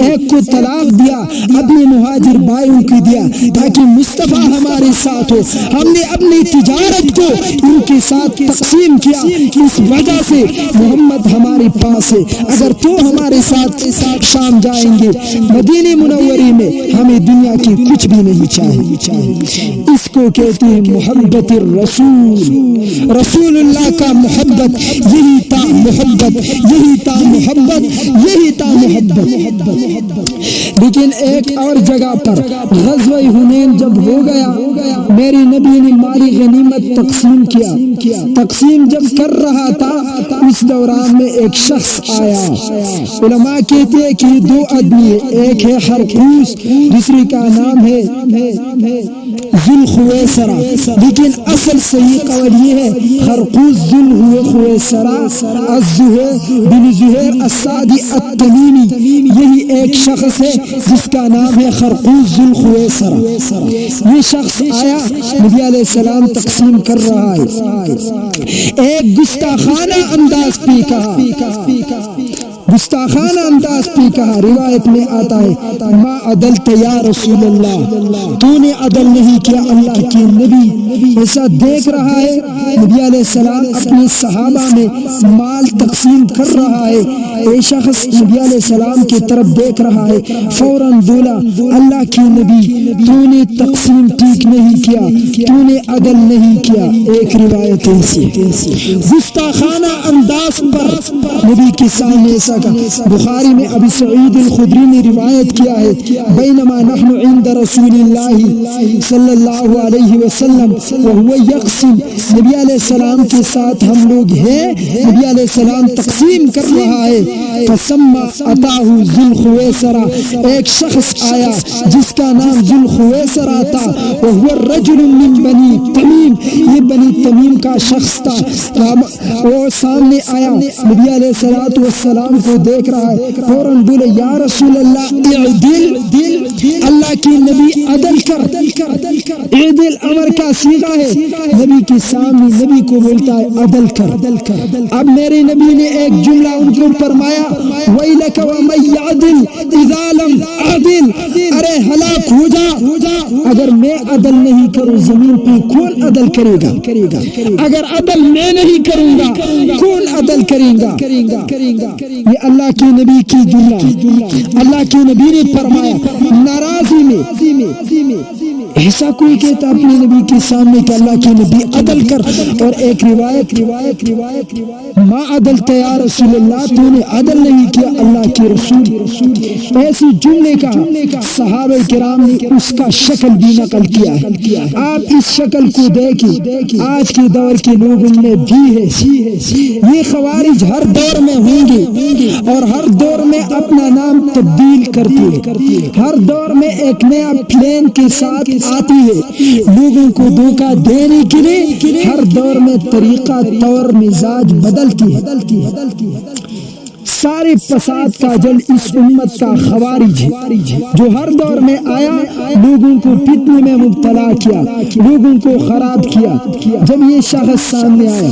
ایک کو طلاق دیا، اپنے مہاجر بھائیوں کو دیا تاکہ مصطفیٰ ہمارے ساتھ ہو، ہم نے اپنی تجارت کو ان کے ساتھ تقسیم کیا، اس وجہ سے محمد ہمارے پاس ہے، اگر تو ہمارے ساتھ شام جائیں گے مدینہ منورے میں ہمیں دنیا کی کچھ بھی نہیں چاہیے۔ اس کو کہتے ہیں محبت الرسول، رسول اللہ کا محبت، یہی تا محبت، یہی تا محبت، یہی تا محبت۔ لیکن ایک اور جگہ پر غزوہ حنین جب ہو گیا، میرے نبی نے مالی غنیمت تقسیم جب کر رہا تھا، اس دوران میں ایک شخص آیا، علماء کہتے ہیں کہ دو آدمی ہے، ایک ہے حرقوس، دوسری کا نام ہے ذوالخویسرہ، لیکن اصل صحیح قول یہ ہے حرقوس ذوالخویسرہ بن زہیر السعدی التمیمی، یہی ایک شخص ہے جس کا نام ہے حرقوس ذوالخویسرہ۔ یہ شخص آیا، نبی علیہ السلام تقسیم کر رہا ہے، ایک گستاخانہ انداز پہ کہا، گستاخانہ انداز پہ کہا، روایت میں آتا ہے ما عدلت یا رسول اللہ، تو نے عدل نہیں کیا اللہ کے نبی۔ ایسا دیکھ رہا ہے نبی علیہ السلام اپنے صحابہ میں مال تقسیم کر رہا ہے، اے شخص نبی علیہ السلام کی طرف دیکھ رہا ہے، فوراً بولا اللہ کے نبی تو نے تقسیم ٹھیک نہیں کیا، تو نے عدل نہیں کیا۔ ایک روایت ایسی گستاخانہ انداز پر نبی کے سامنے ایسا کہا۔ بخاری میں ابی سعید الخدری نے روایت کیا ہے بینما نحن عند رسول اللہ صلی اللہ علیہ وسلم وهو یقسم، نبی علیہ السلام کے ساتھ ہم لوگ ہیں، نبی علیہ السلام تقسیم کر رہا ہے، فسمى اتاه ذوالخویسرہ، ایک شخص آیا جس کا نام ذوالخویسرہ تھا، وهو الرجل من بنی تمیم، یہ بنی تمیم کا شخص تھا، وہ سامنے آیا، نبی علیہ السلام کو دیکھ رہا ہے، فوراً بولے یا رسول اللہ اعدل، اللہ کی نبی عدل کر، اعدل امر کا صیغہ ہے، نبی کے سامنے نبی کو بولتا ہے عدل کر۔ اب میرے نبی نے ایک جملہ ان کو فرمایا ویلک ومن یعدل اذا لم اعدل، ارے ہلاک ہو جا اگر میں عدل نہیں کروں، زمین پہ کون عدل کرے گا؟ اگر عدل میں نہیں کروں گا کون عدل کرے گا؟ یہ اللہ کے نبی کی جملہ، اللہ کے نبی نے فرمایا ناراضی میں ایسا کوئی کہتا اپنے نبی کے سامنے کہ اللہ کے نبی عدل کر، اور ایک روایت ما عدلت یا رسول اللہ، تو نے عدل نہیں کیا اللہ کے رسول۔ ایسی جملے کا صحابہ کرام نے اس کا شکل بھی نقل کیا ہے۔ آپ اس شکل کو دیکھیں، آج کے دور کے لوگوں میں بھی ہے، یہ خوارج ہر دور میں ہوں گے اور ہر دور میں اپنا نام تبدیل کرتے ہیں، ہر دور میں ایک نیا پلان کے ساتھ آتی ہے، لوگوں کو دھوکہ دینے کے لیے ہر دور میں طریقہ طور مزاج بدلتی ہے۔ سارے فساد کا جل اس امت کا خوارج ہے، جو ہر دور میں آیا لوگوں کو فتنے میں مبتلا کیا، لوگوں کو خراب کیا۔ جب یہ شخص سامنے آیا،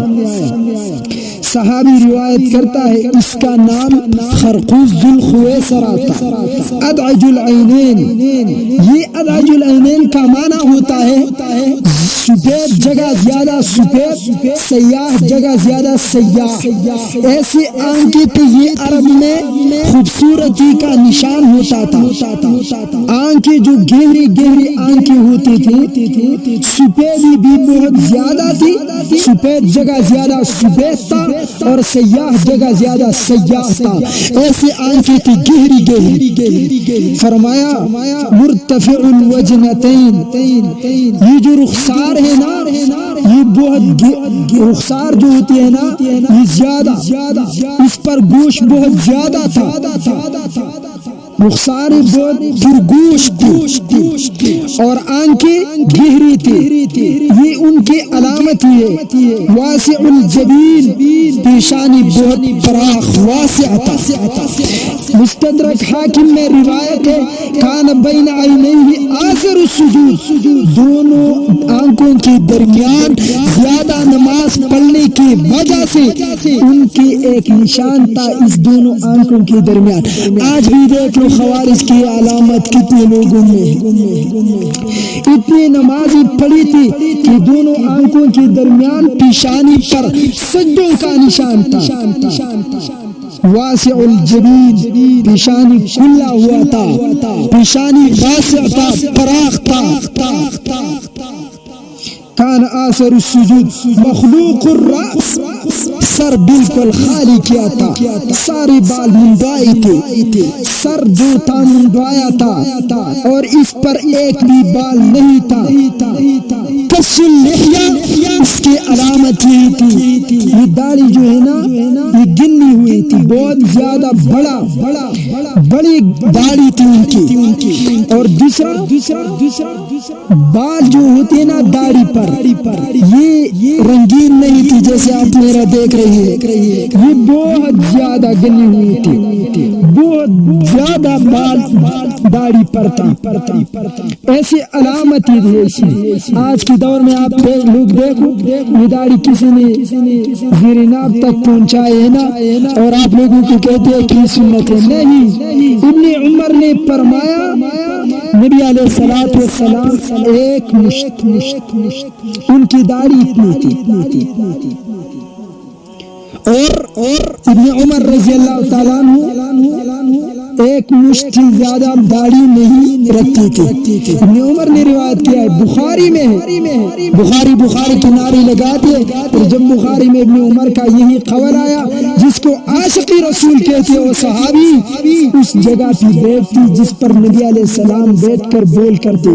صحابی روایت کرتا ہے اس کا نام حرقوس ذوالخویسرہ تھا، ادعج العینین، یہ ادعج العینین کا معنی ہوتا ہے سفید جگہ زیادہ سفید، سیاہ جگہ زیادہ سیاہ، ایسی آنکھیں تھی، یہ عرب میں خوبصورتی کا نشان ہوتا تھا۔ آنکھیں جو گہری آنکھیں ہوتی تھی، سفیدی بھی بہت زیادہ تھی، سفید جگہ زیادہ سفید تھا اور سیاہ جگہ زیادہ سیاہ تھا، ایسی آنکھیں تھی گہری۔ فرمایا مرتفع الوجنتین، یہ جو رخسار ہے نا، یہ بہت رخسار جو ہوتی ہے نا یہ زیادہ، اس پر گوشت بہت زیادہ تھا، رخسار بہت پرگوشت تھی، اور آنکھیں گہری تھی، یہ ان کی علامت ہے۔ واسع الجبین، پیشانی بہت فراخ واسع تھا۔ مستدرک حاکم میں روایت ہے کان بین عینیہ آثر السجود، دونوں آنکھوں کے درمیان زیادہ نماز پڑھنے کی وجہ سے ان کی ایک نشان تھا اس دونوں آنکھوں کے درمیان۔ آج بھی دیکھ لو خوارج کی علامت کتنے لوگوں میں، اتنی نمازی پڑھی تھی کہ دونوں آنکھوں کے درمیان پیشانی پر سجدوں کا نشان تھا۔ واسع الجبین، پیشانی کھلا ہوا تھا، پیشانی واسع تھا، فراخ تھا۔ کان آثر السجود مخلوق الراس، سر بالکل خالی کیا تھا، سارے بال منڈوائے تھے، سر جو تھا منڈوایا تھا اور اس پر ایک بھی بال نہیں تھا۔ کس اللحیہ، اس کی علامت یہ تھی، یہ داڑھی جو ہے نا یہ گنی ہوئی تھی، بہت زیادہ بڑی داڑھی تھی ان کی۔ اور دوسرا بال جو ہوتے نا داڑھی پر یہ رنگین نہیں تھی جیسے آپ میرا دیکھ رہی ہے، یہ بہت زیادہ گنی ہوئی تھی، بہت زیادہ بال داڑھی پر تھا۔ ایسی علامت ہی تھی۔ آج کے دور میں آپ لوگ دیکھو یہ داڑھی کسی نے زیر ناب تک پہنچائے نا اور آپ لوگوں کو کہتے ہیں کہ سنت ہے، نہیں۔ ابن عمر نے فرمایا نبی علیہ الصلوۃ والسلام ایک مشت ان کی داڑھی اتنی تھی، اور ابن عمر رضی اللہ تعالیٰ عنہ ایک مشت زیادہ داڑھی نہیں رکھتی تھی۔ ابن عمر نے روایت کیا ہے، بخاری میں ہے، بخاری کے نعرے لگاتے، اور جب بخاری میں ابن عمر کا یہی قول آیا جس کو عاشقی رسول کہتے وہ صحابی اس جگہ پہ بیٹھتی جس پر نبی علیہ السلام بیٹھ کر بول کرتے،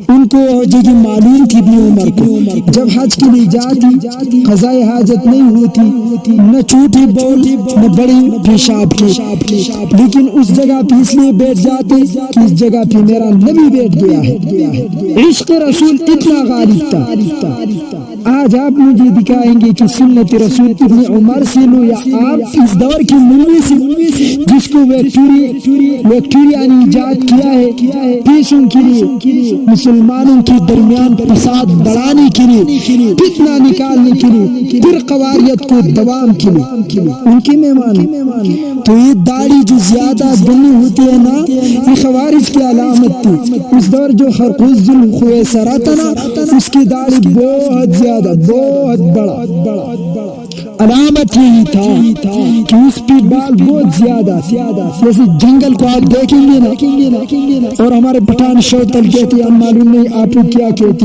ان کو جگہ معلوم تھی ابن عمر کو۔ جب حج کے لیے جاتی قضائے حاجت نہیں ہوتی، نہ چھوٹی بول نہ بڑی پیشاب کی، لیکن اس جگہ پہ اس لیے بیٹھ جاتے کہ اس جگہ پہ میرا نبی بیٹھ گیا ہے۔ عشق رسول اتنا غالب تھا۔ آج آپ مجھے دکھائیں گے کہ سنت رسول ابن عمر سے لو یا آپ اس دور کی مووی سے جس کو ویکٹوریا نے ایجاد کیا ہے پیسوں کے لیے، مسلمانوں کے درمیان فساد بڑھانے کے لیے، فتنہ نکالنے کے لیے، پھر قواریت کو دوام کے لیے، ان کی مہمان۔ تو یہ داڑھی جو زیادہ گنی ہوتی ہے نا یہ خوارج کی علامت تھی۔ اس دور جو خرقوز ذوالخویسرہ تھا نا اس کی داڑھی بہت زیادہ بہت بڑا، علامت یہی تھا کہ اس پہ بال بہت زیادہ، جیسے جنگل کو آپ دیکھیں گے نا اور ہمارے پٹھان شوتل کہتے ہیں معلوم نہیں آپ کو کیا کہتے،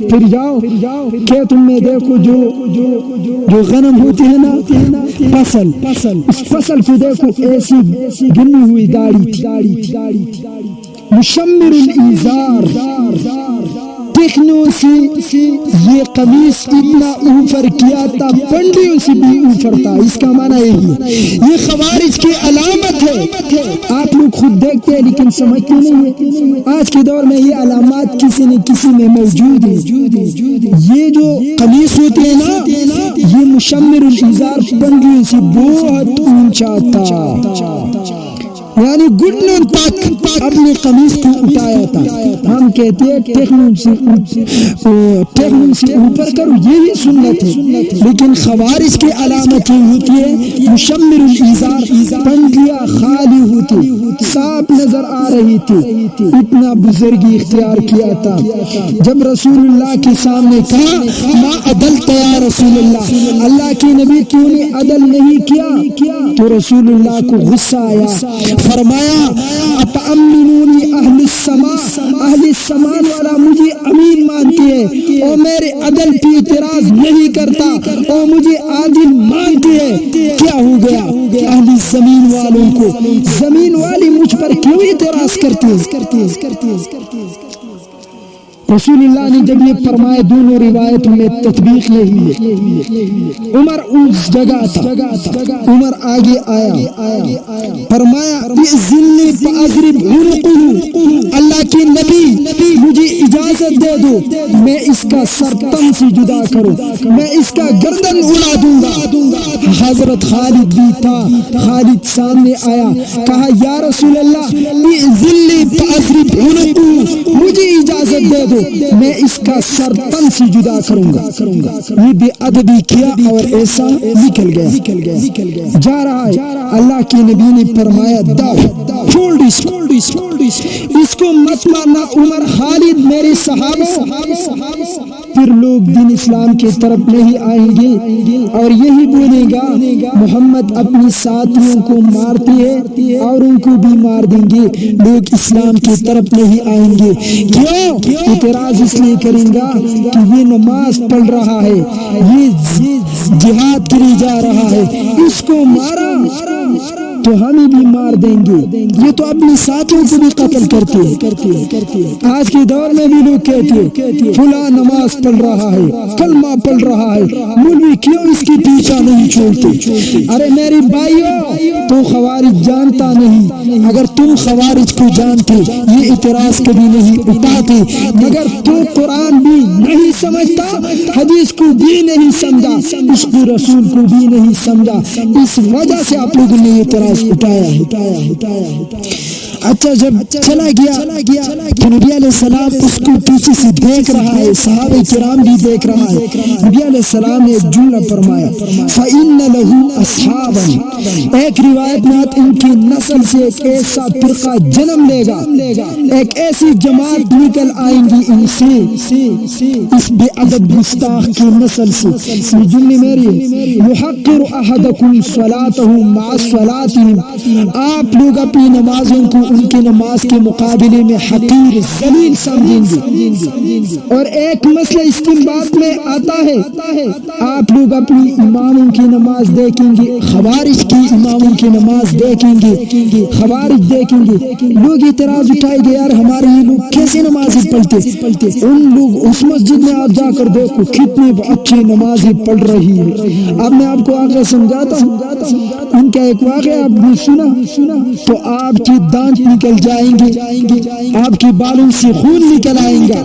پھر جاؤ کھیتوں میں دیکھو جو غنم ہوتی ہے نا فصل، اس فصل کو دیکھو ایسی گنی ہوئی داڑھی تھی۔ مشمر الازار، ٹکنوں سے یہ قمیص اتنا اوپر کیا تھا، پنڈیوں سے بھی اوپر تھا، اس کا معنی یہی ہے۔ یہ خوارج کی علامت ہے، آپ لوگ خود دیکھتے ہیں لیکن سمجھتے نہیں ہیں۔ آج کے دور میں یہ علامات کسی نہ کسی میں موجود ہے۔ یہ جو قمیص ہوتے ہیں نا یہ مشمر الازار پنڈیوں سے بہت اونچا تھا، یعنی گھٹنوں تک اپنے قمیص کو اٹھایا تھا۔ ہم کہتے ہیں ٹیکنوں سے اوپر کرو، یہی سنت ہے، لیکن خوارج کی علامت یہ ہوتی ہے مشمر الازار، پنڈلیاں خالی ہوتی، صاف نظر آ رہی تھی، اتنا بزرگی اختیار کیا تھا۔ جب رسول اللہ کے سامنے کہا ما عدلت یا رسول اللہ، اللہ کے نبی کیوں نے عدل نہیں کیا، تو رسول اللہ کو غصہ آیا، فرمایا اَتَأْمِنُونِ اہل السماء والا مجھے امین مانتی ہے اور میرے عدل پہ اعتراض نہیں کرتا اور مجھے عادل مانتی ہے، کیا ہو گیا اہل زمین والوں کو، زمین والی مجھ پر کیوں اعتراض کرتی ہے؟ رسول اللہ نے جب یہ فرمایا دونوں روایتوں میں تطبیق یہی ہے. عمر اس جگہ تھا، عمر آگے آیا، فرمایا ذلی فاضرب عنقہ، اللہ کے نبی مجھے اجازت دے دو میں اس کا سر تن سے جدا کروں، میں اس کا گردن اڑا دوں گا. حضرت خالد بھی تھا، خالد سامنے آیا، کہا یا رسول اللہ ذلی فاضرب عنقہ، مجھے اجازت دے دو میں اس کا سر تن سے جدا کروں گا. یہ بے ادبی کیا اور ایسا نکل گیا، جا رہا ہے. اللہ کے نبی نے فرمایا چھوڑ اس کو مت مارنا. عمر خالد میرے صحابہ، پھر لوگ دین اسلام کے طرف نہیں آئیں گے اور یہی بولے گا محمد اپنی ساتھیوں کو مارتے ہیں اور ان کو بھی مار دیں گے. لوگ اسلام کی طرف نہیں آئیں گے. کیوں؟ اعتراض اس لیے کریں گا کہ یہ نماز پڑھ رہا ہے، یہ جہاد کے لیے جا رہا ہے، اس کو مارا تو ہمیں بھی مار دیں گے. یہ تو اپنے ساتھیوں کو بھی قتل کرتے ہیں. آج کے دور میں بھی لوگ کہتے ہیں فلاں نماز پڑھ رہا ہے، کلمہ پڑھ رہا ہے، مولوی کیوں اس کی پیچھا نہیں چھوڑتے؟ ارے میری بھائیو، تو خوارج جانتا نہیں. اگر تم خوارج کو جانتے یہ اعتراض کبھی نہیں اٹھاتے. مگر تو قرآن بھی نہیں سمجھتا، حدیث کو بھی نہیں سمجھا، اس کو رسول کو بھی نہیں سمجھا، اس وجہ سے آپ لوگوں نے اعتراض اٹھایا. اچھا جب چلا گیا تو نبی علیہ السلام اس کو پیچھے سے دیکھ رہا ہے، صحابہ کرام بھی دیکھ رہا ہے. نبی علیہ السلام نے ایک جملہ فرمایا فَإِنَّ لَهُ أَصْحَابًا، ایک روایت میں ان کی نسل سے ایک ایسا فرقہ جنم لے گا، ایک ایسی جماعت نکل آئیں گی ان سے، اس بے ادب گستاخ کی نسل سے. یہ جملے میری ہے. يُحَقِّرُ أَحَدَكُمْ صَلَاتَهُ مَعَ صَلَاتِهِمْ، آپ لوگ اپنی نمازوں کو ان کی نماز کے مقابلے میں حقیر ذلیل سمجھیں گے. اور ایک مسئلہ استنباط میں آتا ہے، آپ لوگ اپنی اماموں کی نماز دیکھیں گے، خوارج کی اماموں کی نماز دیکھیں گے، خوارج دیکھیں گے. لوگ اعتراض اٹھائے گے یار ہمارے یہ لوگ کیسے نمازیں پڑھتے؟ ان لوگ اس مسجد میں آپ جا کر دیکھو کتنے اچھے نمازیں پڑھ رہی ہے. اب میں آپ کو آگے سمجھاتا ہوں. ان کا ایک واقعہ آپ نے سنا تو آپ کی دانت نکل جائیں گے، آپ کے بالوں سے خون نکل آئیں گا.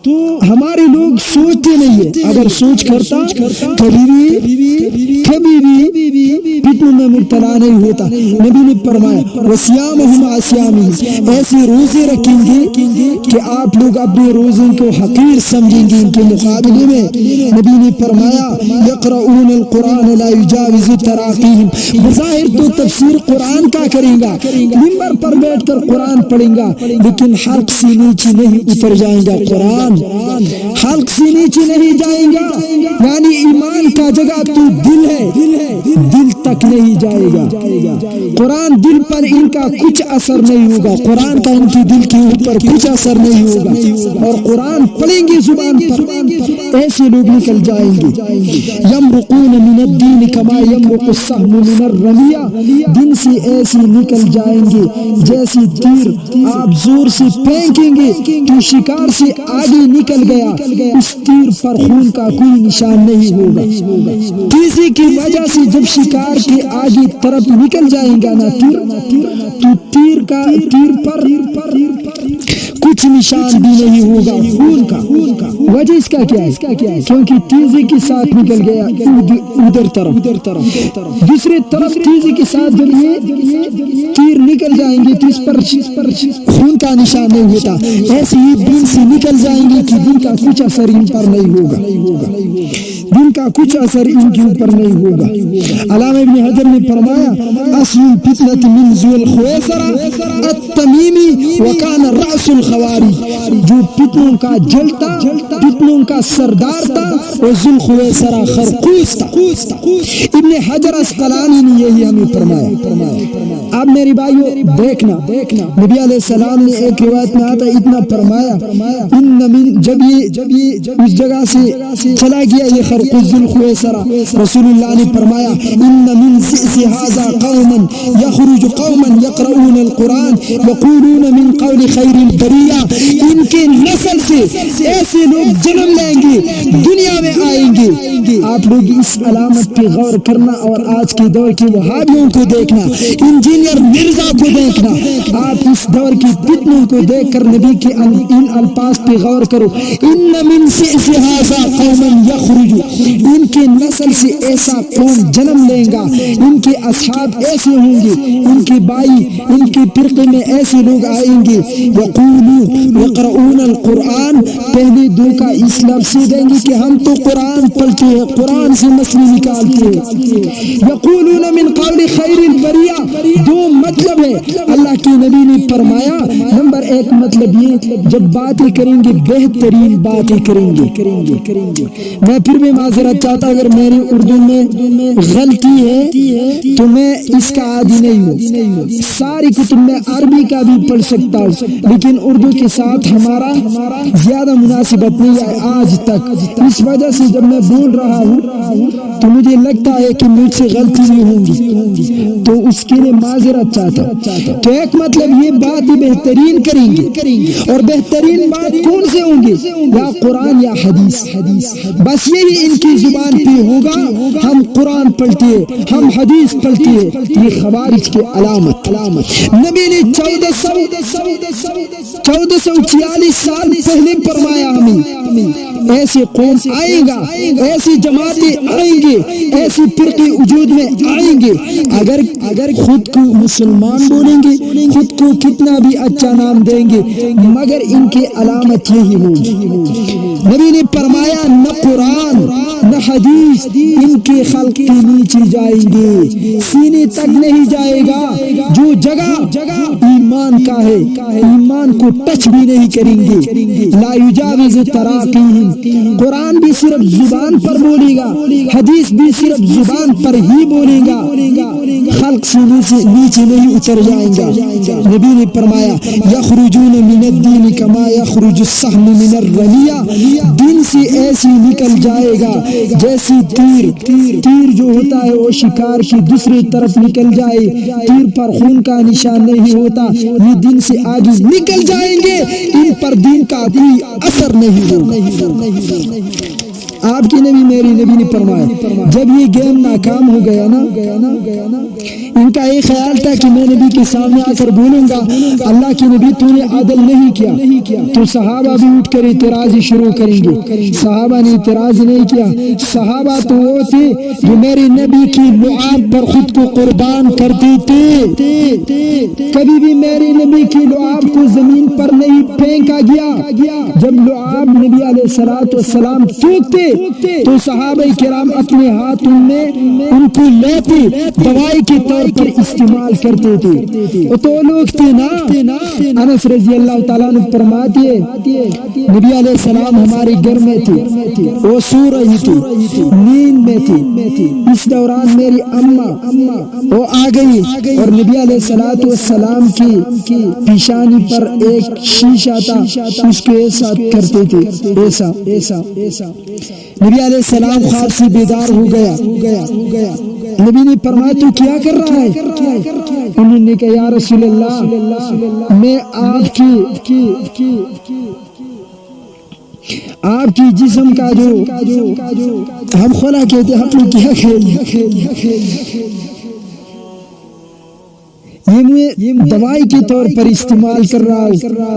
تو ہمارے لوگ سوچتے نہیں ہے. اگر سوچ کرتا کبھی بھی فتنوں میں مبتلا نہیں ہوتا. نبی نے فرمایا وَصِيَامُهُمْ عَصِيَامِهِمْ، ایسے روزے رکھیں گے کہ آپ لوگ اپنے روزوں کو حقیر سمجھیں گے ان کے مقابلے میں. نبی نے فرمایا يَقْرَؤُونَ الْقُرْآنَ لَا يُجَاوِزُ تَرَاقِيهِمْ، بظاہر تو تفسیر قرآن کا کریں گا، منبر پر بیٹھ کر قرآن پڑھیں گا، لیکن حلق سے نیچے نہیں اتر جائیں گا. قرآن حلق سے نیچے نہیں جائیں گا، یعنی ایمان کا جگہ تو دل ہے، دل تک نہیں جائے گا. قرآن دل پر ان کا کچھ اثر نہیں ہوگا، قرآن کا ان کی دل کے اوپر کچھ اثر نہیں ہوگا، اور قرآن پڑھیں گے زبان پر. ایسے لوگ نکل جائیں گے یمرقون من الدین کما یمرق السهم من الرمیہ، دن سے ایسے نکل جائیں گے جیسے تیر آپ زور سے پھینکیں گے تو شکار سے آگے نکل گیا، اس تیر پر خون کا کوئی نشان نہیں ہوگا. تیزی کی وجہ سے جب شکار کے آگے طرف نکل جائیں گا نا تیر، تو تیر پر کچھ نشان بھی نہیں ہوگا خون کا. وجہ اس کا کیا ہے؟ کیونکہ تیزی کے ساتھ نکل گیا ادھر طرف، دوسری طرف تیزی کے ساتھ جب یہ تیر نکل جائیں گے تو اس پر خون کا نشان نہیں ہوتا. ایسے ہی دن سے نکل جائیں گے کہ دن کا کچھ اثر ان پر نہیں ہوگا، دن کا کچھ اثر ان کے اوپر نہیں ہوگا. علامہ ابن حجر نے فرمایا اصل الفتنة من ذو الخویسرہ التمیمی وکان رأس الخوارج، جو فتنوں کا جلتا، فتنوں کا سردار تھا، اور ذو الخویسرہ خرقوس تھا. ابن حجر اسقلانی نے یہی ہمیں فرمایا. اب میری بھائیو دیکھنا نبی علیہ السلام نے ایک روایت میں آتا اتنا فرمایا جب یہ اس جگہ سے چلا گیا یہ خرقوش ذوالخویسرہ، رسول اللہ نے فرمایا ان من سئس هذا قوما يخرج قوما يقرؤون القرآن يقولون من قول خیر البریہ، ان کے نسل سے ایسے لوگ جنم لیں گے، دنیا میں آئیں گے۔ آپ لوگ اس علامت پہ غور کرنا اور آج کے دور کے وہابیوں کو دیکھنا، انجینئر مرزا کو دیکھنا، آپ اس دور کی فتنوں کو دیکھ کر نبی کے ان الفاظ پہ غور کرو، ان من سئس هذا قوما یخرج، ان کے نسل سے ایسا قوم جنم لیں گا، ان کے اصحاب ایسے ہوں گے، ان کے بھائی ان کے فرقے میں ایسے لوگ آئیں گے، یقرؤون القرآن، پہلے دھوکہ اس لفظ سے دیں گے کہ ہم تو قرآن پڑھتے ہیں، قرآن سے مسئلے نکالتے ہیں، یقولون من قول خیر البریہ، دو مطلب ہے اللہ کے نبی نے فرمایا، نمبر ایک مطلب یہ جب باتیں کریں گے بہترین باتیں کریں گے۔ میں پھر بھی معذرت چاہتا اگر میری اردو میں غلطی ہے تو میں اس کا عادی نہیں ہوں، ساری کتب میں عربی کا بھی پڑھ سکتا ہوں لیکن اردو کے ساتھ ہمارا زیادہ مناسبت نہیں ہے آج تک، اس وجہ سے جب میں بول رہا ہوں تو مجھے لگتا ہے کہ مجھ سے غلطی نہیں ہوگی، تو اس کے لیے معذرت چاہتا ہوں۔ تو ایک مطلب یہ بات بہترین کریں گے، اور بہترین بات کون سے ہوں گے؟ یا قرآن یا حدیث، بس یہی ان کی زبان پہ ہوگا، ہم قرآن پڑھتے ہیں، ہم حدیث پڑھتے ہیں، یہ خوارج کے علامت۔ نبی نے 1446 سال پہلے فرمایا ہمیں ایسے قوم آئیں گا، ایسی جماعتیں آئیں گے، ایسی فرقے وجود میں آئیں گے، اگر خود کو مسلمان بولیں گے، خود کو کتنا بھی اچھا نام دیں گے، مگر ان کے علامت یہی ہوگی۔ نبی نے فرمایا نہ قرآن نہ حدیث ان کے خلق کے نیچے جائیں گے، سینے تک نہیں جائے گا، جو جگہ ایمان کا ہے ایمان کو ٹچ بھی نہیں کریں گے، لا یجاوز تراقیہم، قرآن بھی صرف زبان پر بولے گا، حدیث بھی صرف زبان پر ہی بولے گا، خلق سے نیچے نہیں اتر جائیں گا۔ نبی نے فرمایا یخرجون من الدین کما یخرج السهم من الرمیہ، دین سے ایسی نکل جائے گا جیسی تیر جو ہوتا ہے وہ شکار کی دوسری طرف نکل جائے، تیر پر خون کا نشان نہیں ہوتا، یہ دین سے آگے نکل جائیں گے، ان پر دین کا کوئی اثر نہیں ہوگا۔ آپ کی نبی میری نبی نے فرمایا جب یہ گیم ناکام ہو گیا نا، ان کا یہ خیال تھا کہ میں نبی کے سامنے آ کر بولوں گا اللہ کے نبی تو نے عدل نہیں کیا، تو صحابہ بھی اٹھ کر اعتراض شروع کریں گے۔ صحابہ نے اعتراض نہیں کیا، صحابہ تو وہ تھے جو میرے نبی کی لعاب پر خود کو قربان کرتے تھے، کبھی بھی میرے نبی کی لعاب کو زمین پر نہیں پھینکا گیا، جب لعاب نبی علیہ السلام تھوکتے تو صحابہ کرام اپنے ہاتھ میں ان کو لیتے دوائی کے طور پر استعمال کرتے تھے، تو لوگ تھے نا۔ انس رضی اللہ تعالیٰ عنہ فرماتے ہیں نبی علیہ السلام ہمارے گھر میں تھے، وہ سو رہی تھی، نیند میں تھی، اس دوران میری اماں وہ آ گئی اور نبی علیہ السلام کی پیشانی پر ایک شیشہ تھا، اس کو ایسا کرتے تھے، ایسا نبی علیہ السلام خواب سے بیدار ہو گیا، نبی نے فرمایا تو کیا کر رہا ہے؟ انہوں نے کہا یا رسول اللہ میں آپ کی جسم کا جو ہم خلا کہتے ہیں، ہم کیا کھیل یہ دوائی کے طور پر استعمال کر رہا ہوں،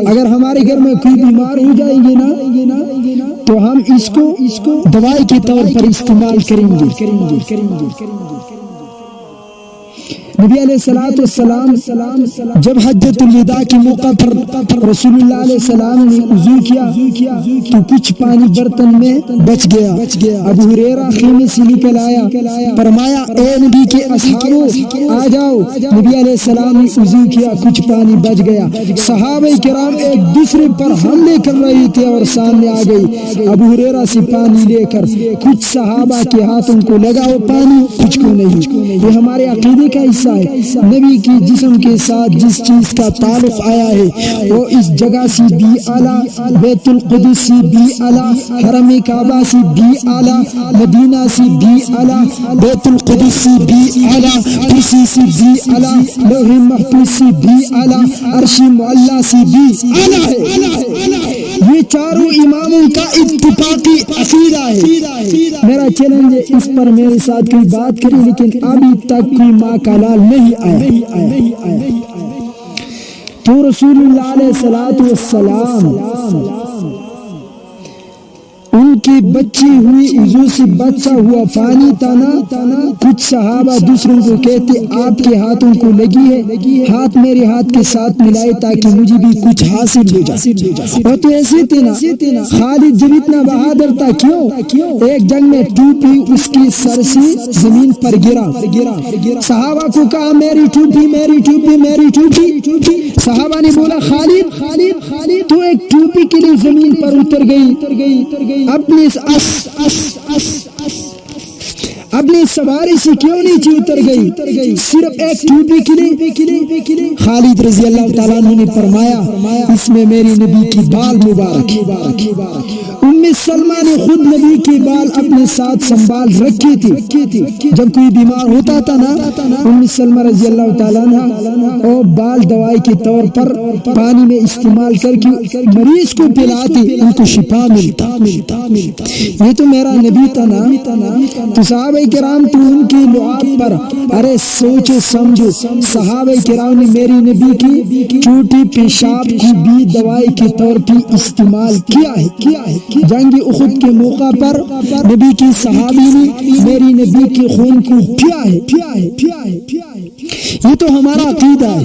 اگر ہمارے گھر میں کوئی بیمار ہو جائے گی نا تو ہم اس کو دوائی کے طور پر استعمال کریں گے۔ نبی علیہ السلام جب حجۃ الوداع کے موقع پر رسول اللہ علیہ السلام نے وضو کیا تو کچھ پانی برتن میں بچ گیا، ابو ہریرہ خیمے سے نکل آیا، فرمایا اے نبی کے اصحابو آ جاؤ، نبی علیہ السلام نے وضو کیا، کچھ پانی بچ گیا، صحابہ کرام ایک دوسرے پر حملے کر رہے تھے اور سامنے آ گئی، ابو ہریرہ سے پانی لے کر کچھ صحابہ کے ہاتھوں کو لگا وہ پانی، کچھ کو نہیں، یہ ہمارے عقیدے کا حصہ حصہ ہے. نبی کی جسم کے ساتھ جس چیز کا تعلق آیا ہے وہ اس جگہ سے بھی اعلیٰ, بیت القدس سے بھی اعلیٰ, حرم کعبہ سے بھی اعلیٰ, مدینہ سے بھی اعلیٰ, بیت القدس سے بھی اعلیٰ, کرسی سے بھی اعلیٰ, لوح محفوظ سے بھی اعلیٰ, عرش معلیٰ سے بھی اعلیٰ ہے. یہ چاروں اماموں کا اتفاقی عقیدہ ہے. میرا چیلنج ہے اس پر میرے ساتھ کوئی بات کرے, لیکن ابھی تک کوئی ماں کا لال نہیں آیا. تو رسول اللہ علیہ الصلوۃ والسلام ان کی بچی ہوئی حضور سے بچہ ہوا فانی تھا نا. کچھ صحابہ دوسروں کو کہتے آپ کے ہاتھوں کو لگی ہے, ہاتھ میرے ہاتھ کے ساتھ ملائے تاکہ مجھے بھی کچھ حاصل ہو جائے. اور تو ایسے تھے نا, خالد جب اتنا بہادر تھا کیوں ایک جنگ میں ٹوپی اس کے سر سے زمین پر گرا. صحابہ کو کہا میری ٹوپی میری ٹوپی میری ٹوپی. صحابہ نے بولا خالد تو ایک ٹوپی کے لیے زمین پر اتر گئی, اپنی سواری سے کیوں نیچے اتر گئی, صرف ایک ٹوپی کے لیے. خالد رضی اللہ تعالیٰ عنہ نے فرمایا اس میں میری نبی کی بال مبارک. ام سلمہ نے خود نبی کی بال اپنے ساتھ سنبھال رکھی تھی. جب کوئی بیمار ہوتا تھا نا, ام سلمہ رضی اللہ تعالیٰ عنہ اور بال دوائی کے طور پر پانی میں استعمال کر کے مریض کو پلاتی, ان کو شفا ملتا. یہ تو میرا نبی تھا نا. تو صحابہ کرام تو ان کی لعاب پر ارے سوچو سمجھو, صحابہ کرام نے میری نبی کی چوٹی پیشاب کو بھی دوائی کے طور پر استعمال کیا ہے. جنگ احد کے موقع پر نبی کی صحابی نے میری نبی کے خون کو پیا ہے. یہ تو ہمارا عقیدہ ہے.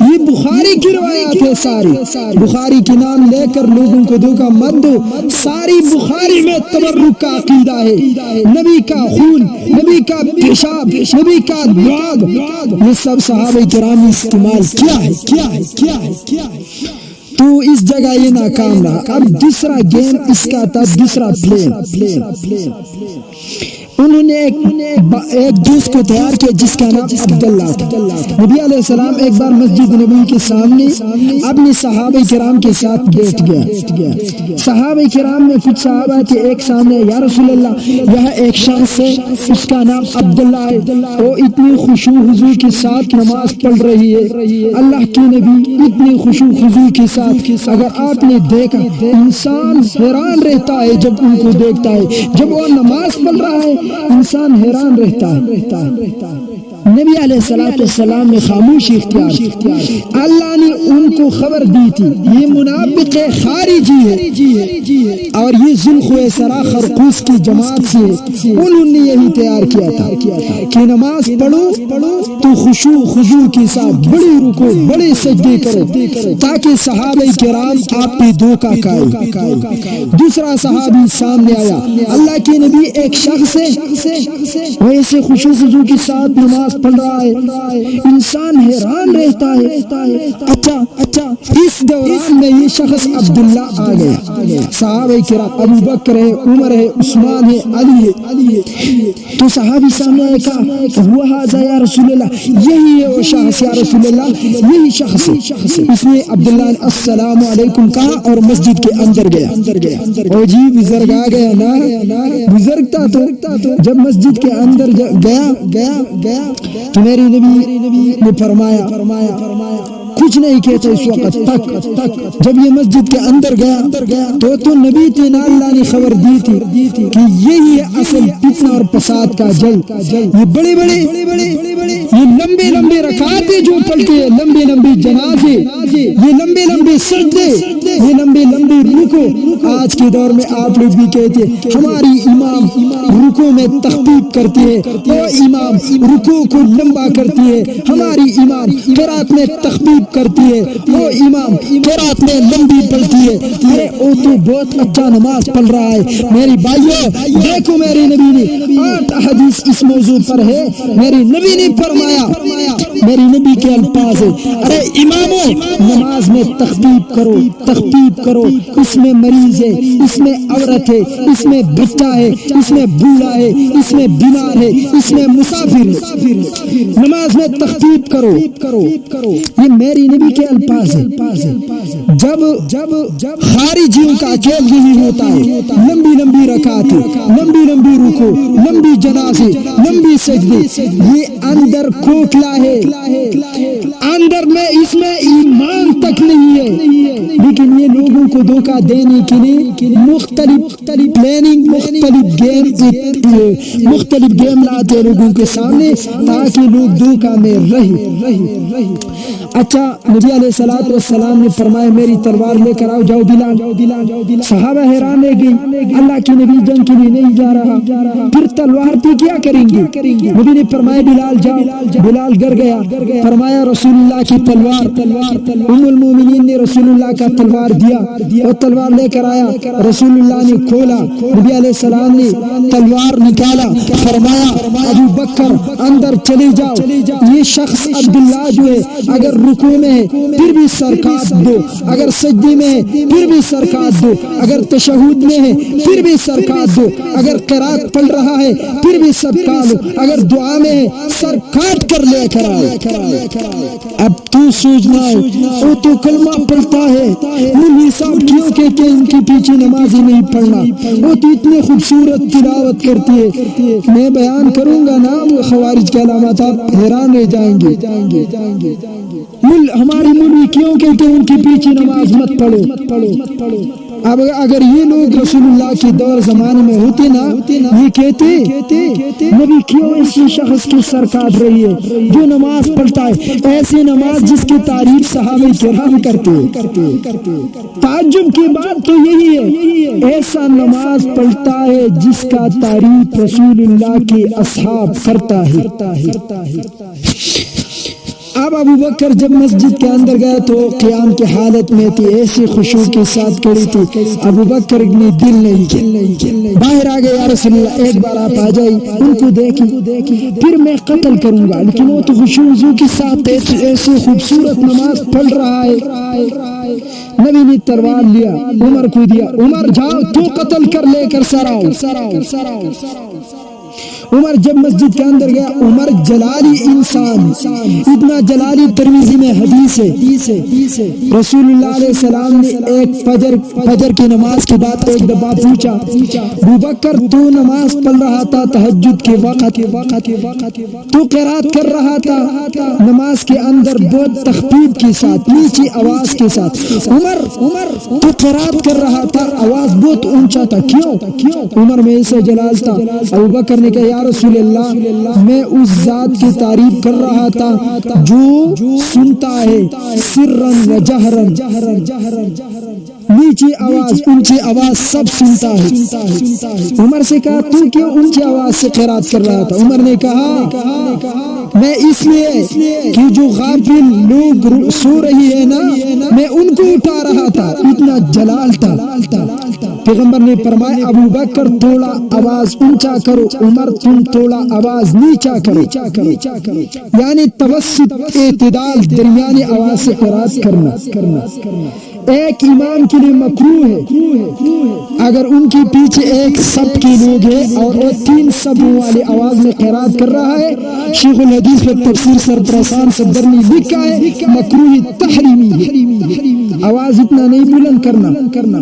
یہ بخاری کی روایات ہے ساری. بخاری کے نام لے کر لوگوں کو دھوکہ مت دو, ساری بخاری میں تبرک کا عقیدہ ہے. نبی کا خون, نبی کا پیشاب, نبی کا دعا, یہ سب صحابہ کرام نے استعمال کیا ہے. تو اس جگہ یہ ناکام رہا. اب دوسرا گیم اس کا تھا, دوسرا پلین. انہوں نے ایک دوست کو تیار کیا جس کا نام عبداللہ تھا. نبی علیہ السلام ایک بار مسجد نبوی کے سامنے اپنے صحابہ کرام کے ساتھ بیٹھ گیا. صحابہ کرام میں کچھ صحابہ تھے, ایک سامنے یا رسول اللہ یہ ایک شخص ہے اس کا نام عبداللہ ہے, وہ اتنی خشوع خضوع کے ساتھ نماز پڑھ رہی ہے. اللہ کے نبی اتنی خشوع خضوع کے ساتھ, اگر آپ نے دیکھا انسان حیران رہتا ہے جب ان کو دیکھتا ہے, جب وہ نماز پڑھ رہا ہے انسان حیران رہتا ہے. نبی علیہ السلام نے خاموشی اختیار. اللہ نے ان کو خبر دی تھی یہ منافق خارجی ہے اور یہ ذوالخویسرا خرقوس کی جماعت سے. انہوں نے یہی تیار کیا تھا کہ نماز پڑھو تو خشوع خضوع کے ساتھ بڑے رکوع بڑے سجدے کرو تاکہ صحابہ کرام آپ پہ دھوکہ کھائے. دوسرا صحابی سامنے آیا, اللہ کے نبی ایک شخص ہے وہ ایسے خشوع خضوع کے ساتھ نماز پڑھ رہا ہے, انسان حیران رہتا ہے. اچھا اس دوران میں یہ شخص عبداللہ آ گیا. صحابہ کرام ابو بکر ہے, عمر ہے, عثمان ہے, علی ہے. تو صحابی سامنے آئے کہا ہوا ھذا یا رسول اللہ, یہی ہے وہ شخص یا رسول اللہ, یہی شخص ہے. اس نے عبداللہ نے السلام علیکم کہا اور مسجد کے اندر گیا. اور جی بزرگ آ گیا نا, بزرگ تھا تو جب مسجد کے اندر گیا تو میری نبی نے فرمایا کچھ نہیں کہتا اس وقت تک. جب یہ مسجد کے اندر گیا تو نبی تھے نا, اللہ نے خبر دی تھی کہ یہی ہے اصل فتنہ اور فساد کا جل. یہ بڑے یہ لمبے رکعتیں جو پڑھتے ہیں, لمبے جنازے, یہ لمبے سجدے, یہ لمبے رکوع. آج کے دور میں آپ لوگ بھی کہتے ہیں ہماری امام رکوع میں تخفیف کرتی ہے, وہ امام رکوع کو لمبا کرتی ہے, ہماری امام قرات میں تخفیف کرتی ہے, وہ امام قرات میں لمبی پڑھتی ہے. ارے وہ تو بہت اچھا نماز پڑھ رہا ہے. میری بھائیو دیکھو میرے نبی نے 8 حدیث اس موضوع پر ہے. میرے نبی نے فرمایا میری نبی کے الفاظ ہے، ارے اماموں نماز میں تخفیف کرو، اس میں مریض ہے، اس میں عورت ہے، اس میں بچہ ہے، اس میں بوڑھا ہے، اس میں بیمار ہے، اس میں مسافر ہے، نماز میں تخفیف کرو، یہ میری نبی کے الفاظ ہے۔ جب خارجیوں کا کھیل یہی ہوتا ہے، لمبی رکعتیں، لمبی رکوع، لمبی جنازے، لمبی سجدے، یہ اندر کھوکھلا ہے، اندر میں اس میں ایمان تک نہیں ہے، لیکن یہ لوگوں کو دھوکہ دینے کے لیے مختلف پلاننگ، مختلف گیم لاتے لوگوں کے سامنے تاکہ لوگ دھوکہ میں رہے۔ اچھا نبی علیہ الصلوۃ والسلام نے فرمایا میری تلوار لے کر آؤ، جاؤ بلال۔ صحابہ حیران رہ گئے، اللہ کے نبی جنگ کے لیے نہیں جا رہا، پھر تلوار پہ کیا کریں گے؟ نبی نے فرمایا بلال جاؤ، بلال گر گیا، فرمایا رسول اللہ کی تلوار، ام المومنین نے رسول اللہ کا تلوار دیا، اور تلوار لے کر آیا، رسول اللہ نے کھولا، نبی علیہ السلام نے تلوار نکالا، فرمایا ابو بکر اندر چلے جاؤ، یہ شخص عبداللہ جو ہے اگر رکوع میں ہے پھر بھی سر کاٹ دو، اگر سجدے میں ہے پھر بھی سر کاٹ دو، اگر تشہد میں ہے پھر بھی سر کاٹ دو، اگر قرات پڑھ رہا ہے پھر بھی سر کاٹ دو، اگر دعا میں ہے سر کاٹ کر لے کر آئے۔ اب تو سوچنا ہے وہ تو کلمہ پڑھتا ہے، مولوی صاحب کیوں کہتے ہیں ان کے پیچھے نماز ہی نہیں پڑھنا، وہ تو اتنے خوبصورت تلاوت کرتی ہے، میں بیان کروں گا نام خوارج کے علامات، آپ حیران رہ جائیں گے۔ ہماری مولوی کیوں کہتے ہیں ان کے پیچھے نماز مت پڑھو؟ اب اگر یہ لوگ رسول اللہ کے دور زمانے میں ہوتے نا، یہ کہتے نبی کیوں اس شخص کی سر کاٹ رہی ہے جو نماز پڑھتا ہے، ایسے نماز جس کی تعریف صحابہ کرام کرتے۔ تعجب کی بات تو یہی ہے، ایسا نماز پڑھتا ہے جس کا تعریف رسول اللہ کے اصحاب کرتا ہے۔ اب ابو بکر جب مسجد کے اندر گئے تو قیام کی حالت میں تھی، ایسی خشوع کے ساتھ کھڑی تھی، ابو بکر نے دل نہیں کیا، باہر آ گئے، یا رسول اللہ ایک بار آپ آ جائیں، ان کو دیکھیں پھر میں قتل کروں گا، لیکن وہ تو خشوع کے ساتھ ایسی خوبصورت نماز پڑھ رہا ہے۔ نبی نے تلوار لیا، عمر کو دیا، عمر جاؤ تو قتل کر لے کر سر آؤ۔ عمر جب مسجد کے اندر گیا، عمر جلالی انسان، اتنا جلالی، ترمذی میں حدیث ہے، رسول اللہ علیہ السلام نے ایک فجر کی نماز کے بعد ایک دفعہ پوچھا، ابو بکر تو نماز پڑھ رہا تھا تہجد کے وقت، تو قرات کر رہا تھا نماز کے اندر بہت تخفیف کے ساتھ، نیچی آواز کے ساتھ، عمر تو قرات کر رہا تھا آواز بہت اونچا تھا، کیوں؟ عمر میں اسے جلال تھا۔ ابو بکر نے کہا یا رسول اللہ میں اس ذات کی تعریف کر رہا تھا جو سنتا ہے سرن و جہرن، نیچی آواز اونچی آواز سب سنتا ہے۔ عمر سے کہا تو کیوں اونچی آواز سے قرات کر رہا تھا؟ عمر نے کہا میں اس لیے کہ جو غافل لوگ سو رہی ہے نا، میں ان کو اٹھا رہا تھا، اتنا جلال تھا۔ پیغمبر نے فرمایا ابو بکر تھوڑا آواز اونچا کرو، عمر تم تھوڑا آواز نیچا کرو، یعنی توسط، اعتدال، درمیانی آواز سے قرات کرنا ایک امام کے لیے مکروہ ہے۔ اگر ان کے پیچھے ایک سب کے لوگ ہیں اور وہ 3 سبوں والی آواز میں قرات کر رہا ہے، شیخ الحدیث میں تفسیر سرپرسان صدر نے لکھا ہے مکروہ تحریمی ہے، آواز اتنا نہیں بلند کرنا،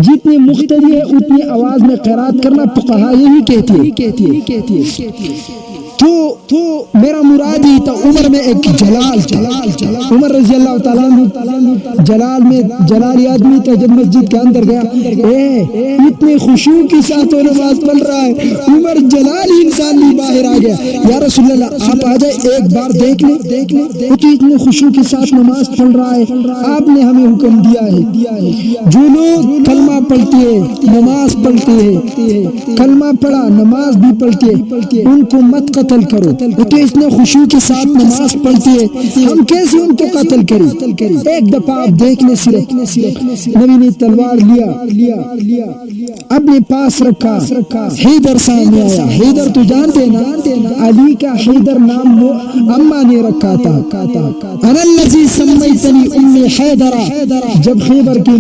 جتنی مقتدی ہے اتنی آواز میں قرات کرنا، فقہا یہی کہتے ہیں۔ تو میرا مراد ہی تھا، عمر میں ایک جلال، عمر رضی اللہ تعالیٰ عنہ جلالی آدمی تھا، جب مسجد کے اندر گیا اتنے خشوع کے ساتھ وہ نماز پڑھ رہا ہے، عمر جلالی انسان بھی باہر آ گیا، یا رسول اللہ آپ آ جائے ایک بار دیکھ لیں، وہ تو اتنے خشوع کے ساتھ نماز پڑھ رہا ہے، آپ نے ہمیں حکم دیا ہے جو لوگ کلمہ پڑھتے ہیں، نماز پڑھتے ہیں، کلمہ پڑھا نماز بھی پڑھتے ہیں، ان کو مت قتل قتل کرو، وہ تو اتنے خشوع کے ساتھ نماز پڑھتی ہے، ہم کیسے ان کو قتل کریں؟ ایک دفعہ آپ دیکھ لیں، صرف نبی نے تلوار لیا، اپنے پاس رکھا، حیدر سامنے آیا۔ حیدر تو جانتے نا، علی کا حیدر نام وہ اماں نے رکھا تھا۔ انا الذی سمیتنی امی حیدرا، جب خیبر کے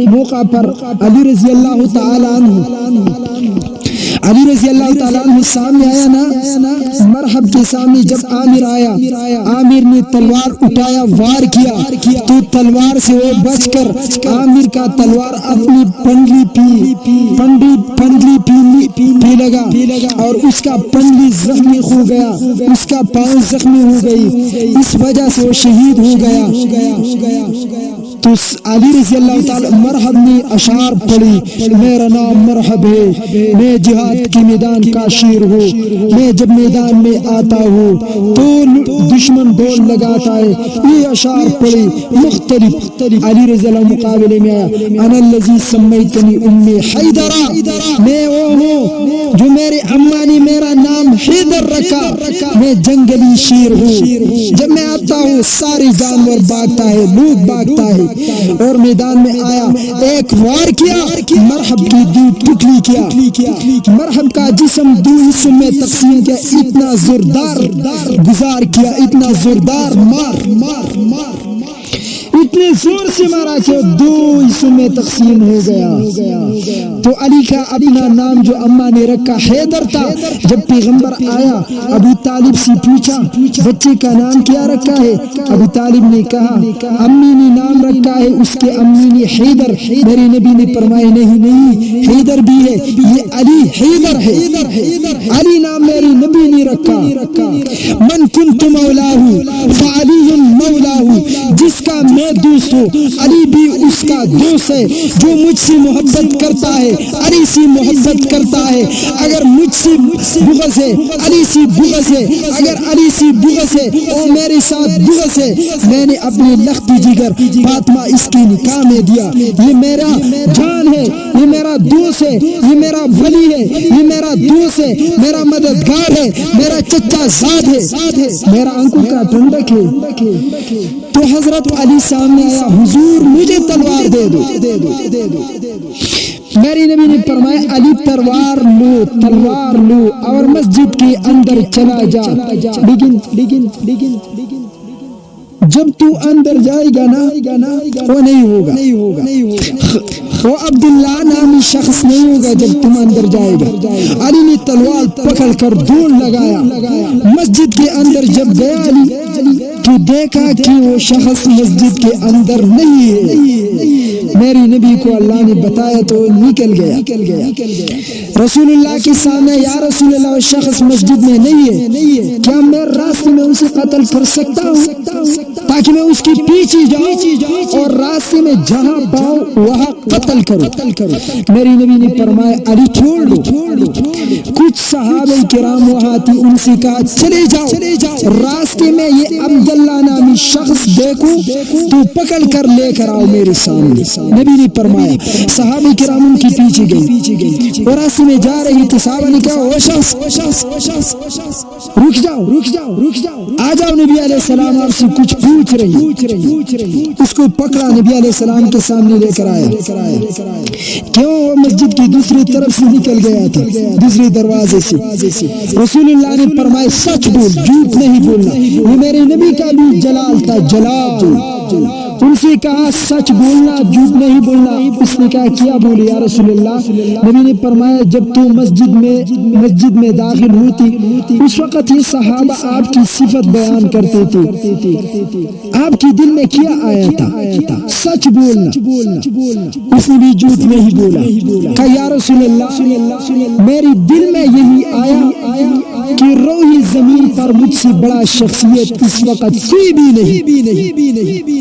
موقع پر علی رضی اللہ تعالی عنہ سامنے آیا نا، مرحب کے سامنے جب عامر آیا، عامر نے تلوار اٹھایا، وار کیا تو تلوار سے وہ بچ کر عامر کا تلوار اپنی پنڈلی پی لگا اور اس کا پنڈلی زخمی ہو گیا، اس کا پاؤں زخمی ہو گئی، اس وجہ سے وہ شہید ہو گیا۔ تو علی رضی اللہ تعالی مرحب نے اشعار پڑھی، میرا نام مرحب ہے، میں جہاد کے میدان کا شیر ہوں، میں جب میدان میں آتا ہوں تو دشمن دوڑ لگاتا ہے، یہ اشعار پڑھی مختلف۔ علی رضی اللہ مقابلے میں آیا، انا الذی سمیتنی امی حیدرا، میں وہ ہوں جو میرے اماں نے میرا نام حیدر رکھا، میں جنگلی شیر ہوں، جب میں آتا ہوں سارے جانور بھاگتا ہے، لوگ بھاگتا ہے، اور میدان میں آیا، ایک وار کیا، مرحب کی دو ٹکڑی کیا، مرحب کا جسم دو حصوں میں تقسیم کیا، اتنا زوردار گزار کیا، اتنا زوردار مار اتنے زور سے مارا کہ دو حصوں میں تقسیم ہو گیا۔ تو علی کا اپنا نام جو اماں نے رکھا حیدر تھا، جب پیغمبر آیا ابو طالب سے پوچھا بچے کا نام کیا رکھا ہے، ابو طالب نے کہا امی نے نام رکھا ہے اس کے، امی نے حیدر، میرے نبی نے فرمایا نہیں حیدر بھی ہے، یہ علی حیدر ہے، علی نام میرے نبی نے رکھا۔ من کنت مولاہ فعلی مولاہ، جس کا میں دوست ہوں علی بھی اس کا دوست ہے، جو مجھ سے محبت کرتا ہے علی سے محبت کرتا ہے، اگر مجھ سے بغض ہے علی سے بغض ہے، اگر علی سے بغض ہے اور میرے ساتھ بغض ہے، میں نے اپنے لختی جگر فاطمہ اس کے نکاح میں دیا، یہ میرا جان ہے، یہ میرا دوست ہے، یہ میرا ولی ہے، یہ میرا دوست ہے، میرا مددگار ہے، میرا چچا زاد ہے، میرا آنکھوں کا ٹھنڈک ہے۔ تو حضرت علی سامنے آیا، حضور مجھے تلوار دے دو۔ میری نبی نے فرمایا علی تلوار لو اور مسجد کے اندر چلا جا، لیکن جب تو اندر جائے گا نا وہ نہیں ہوگا، وہ عبداللہ نامی شخص نہیں ہوگا جب تم اندر جائے گا۔ علی نے تلوار پکڑ کر دوڑ لگایا، مسجد کے اندر جب گیا علی تو دیکھا کہ وہ شخص مسجد کے اندر نہیں ہے، میری نبی کو اللہ نے بتایا تو نکل گیا۔ رسول اللہ کے سامنے، یا رسول اللہ وہ شخص مسجد میں نہیں ہے، کیا میں راستے میں اسے قتل کر سکتا ہوں تاکہ میں اس کی پیچھے جاؤں اور راستے میں جہاں پاؤں وہاں قتل کرو؟ میری نبی نے فرمایا علی چھوڑ دو۔ کچھ صحابہ کرام وہاں تھی، ان سے کہا چلے جاؤ، راستے میں یہ عبداللہ نامی شخص دیکھو تو پکڑ کر لے کر آؤ میرے سامنے۔ نبی نے فرمایا، صحابہ کرام ان کی پیچھے گئی اور راستے میں جا رہی تھی، صحابہ نے کہا وہ شخص رک جاؤ، آ جاؤ، نبی علیہ السلام آپ سے کچھ پوچھ رہی۔ اس کو پکڑا، نبی علیہ السلام کے سامنے لے کر آیا، کیوں وہ مسجد کی دوسری طرف سے نکل گیا تھا، دوسرے دروازے سے۔ رسول اللہ نے فرمایا سچ بول، جھوٹ نہیں بولنا، یہ میرے نبی کا بھی جلال تھا، جلال۔ ان سے کہا سچ بولنا، جھوٹ نہیں بولنا۔ اس نے کہا کیا بولے یا رسول اللہ؟ نبی نے فرمایا جب تو مسجد میں داخل ہوتی اس وقت یہ صحابہ آپ کی صفت بیان کرتے تھے، آپ کی دل میں کیا آیا تھا؟ سچ بولنا۔ اس نے بھی جھوٹ نہیں بولا، کہا یا رسول اللہ میری دل میں یہی آیا کہ روحی زمین پر مجھ سے بڑا شخصیت اس وقت کوئی بھی نہیں۔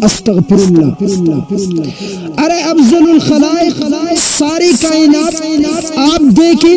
استغفر اللہ۔ ارے افضل الخلائق، ساری کائنات آپ دیکھیں،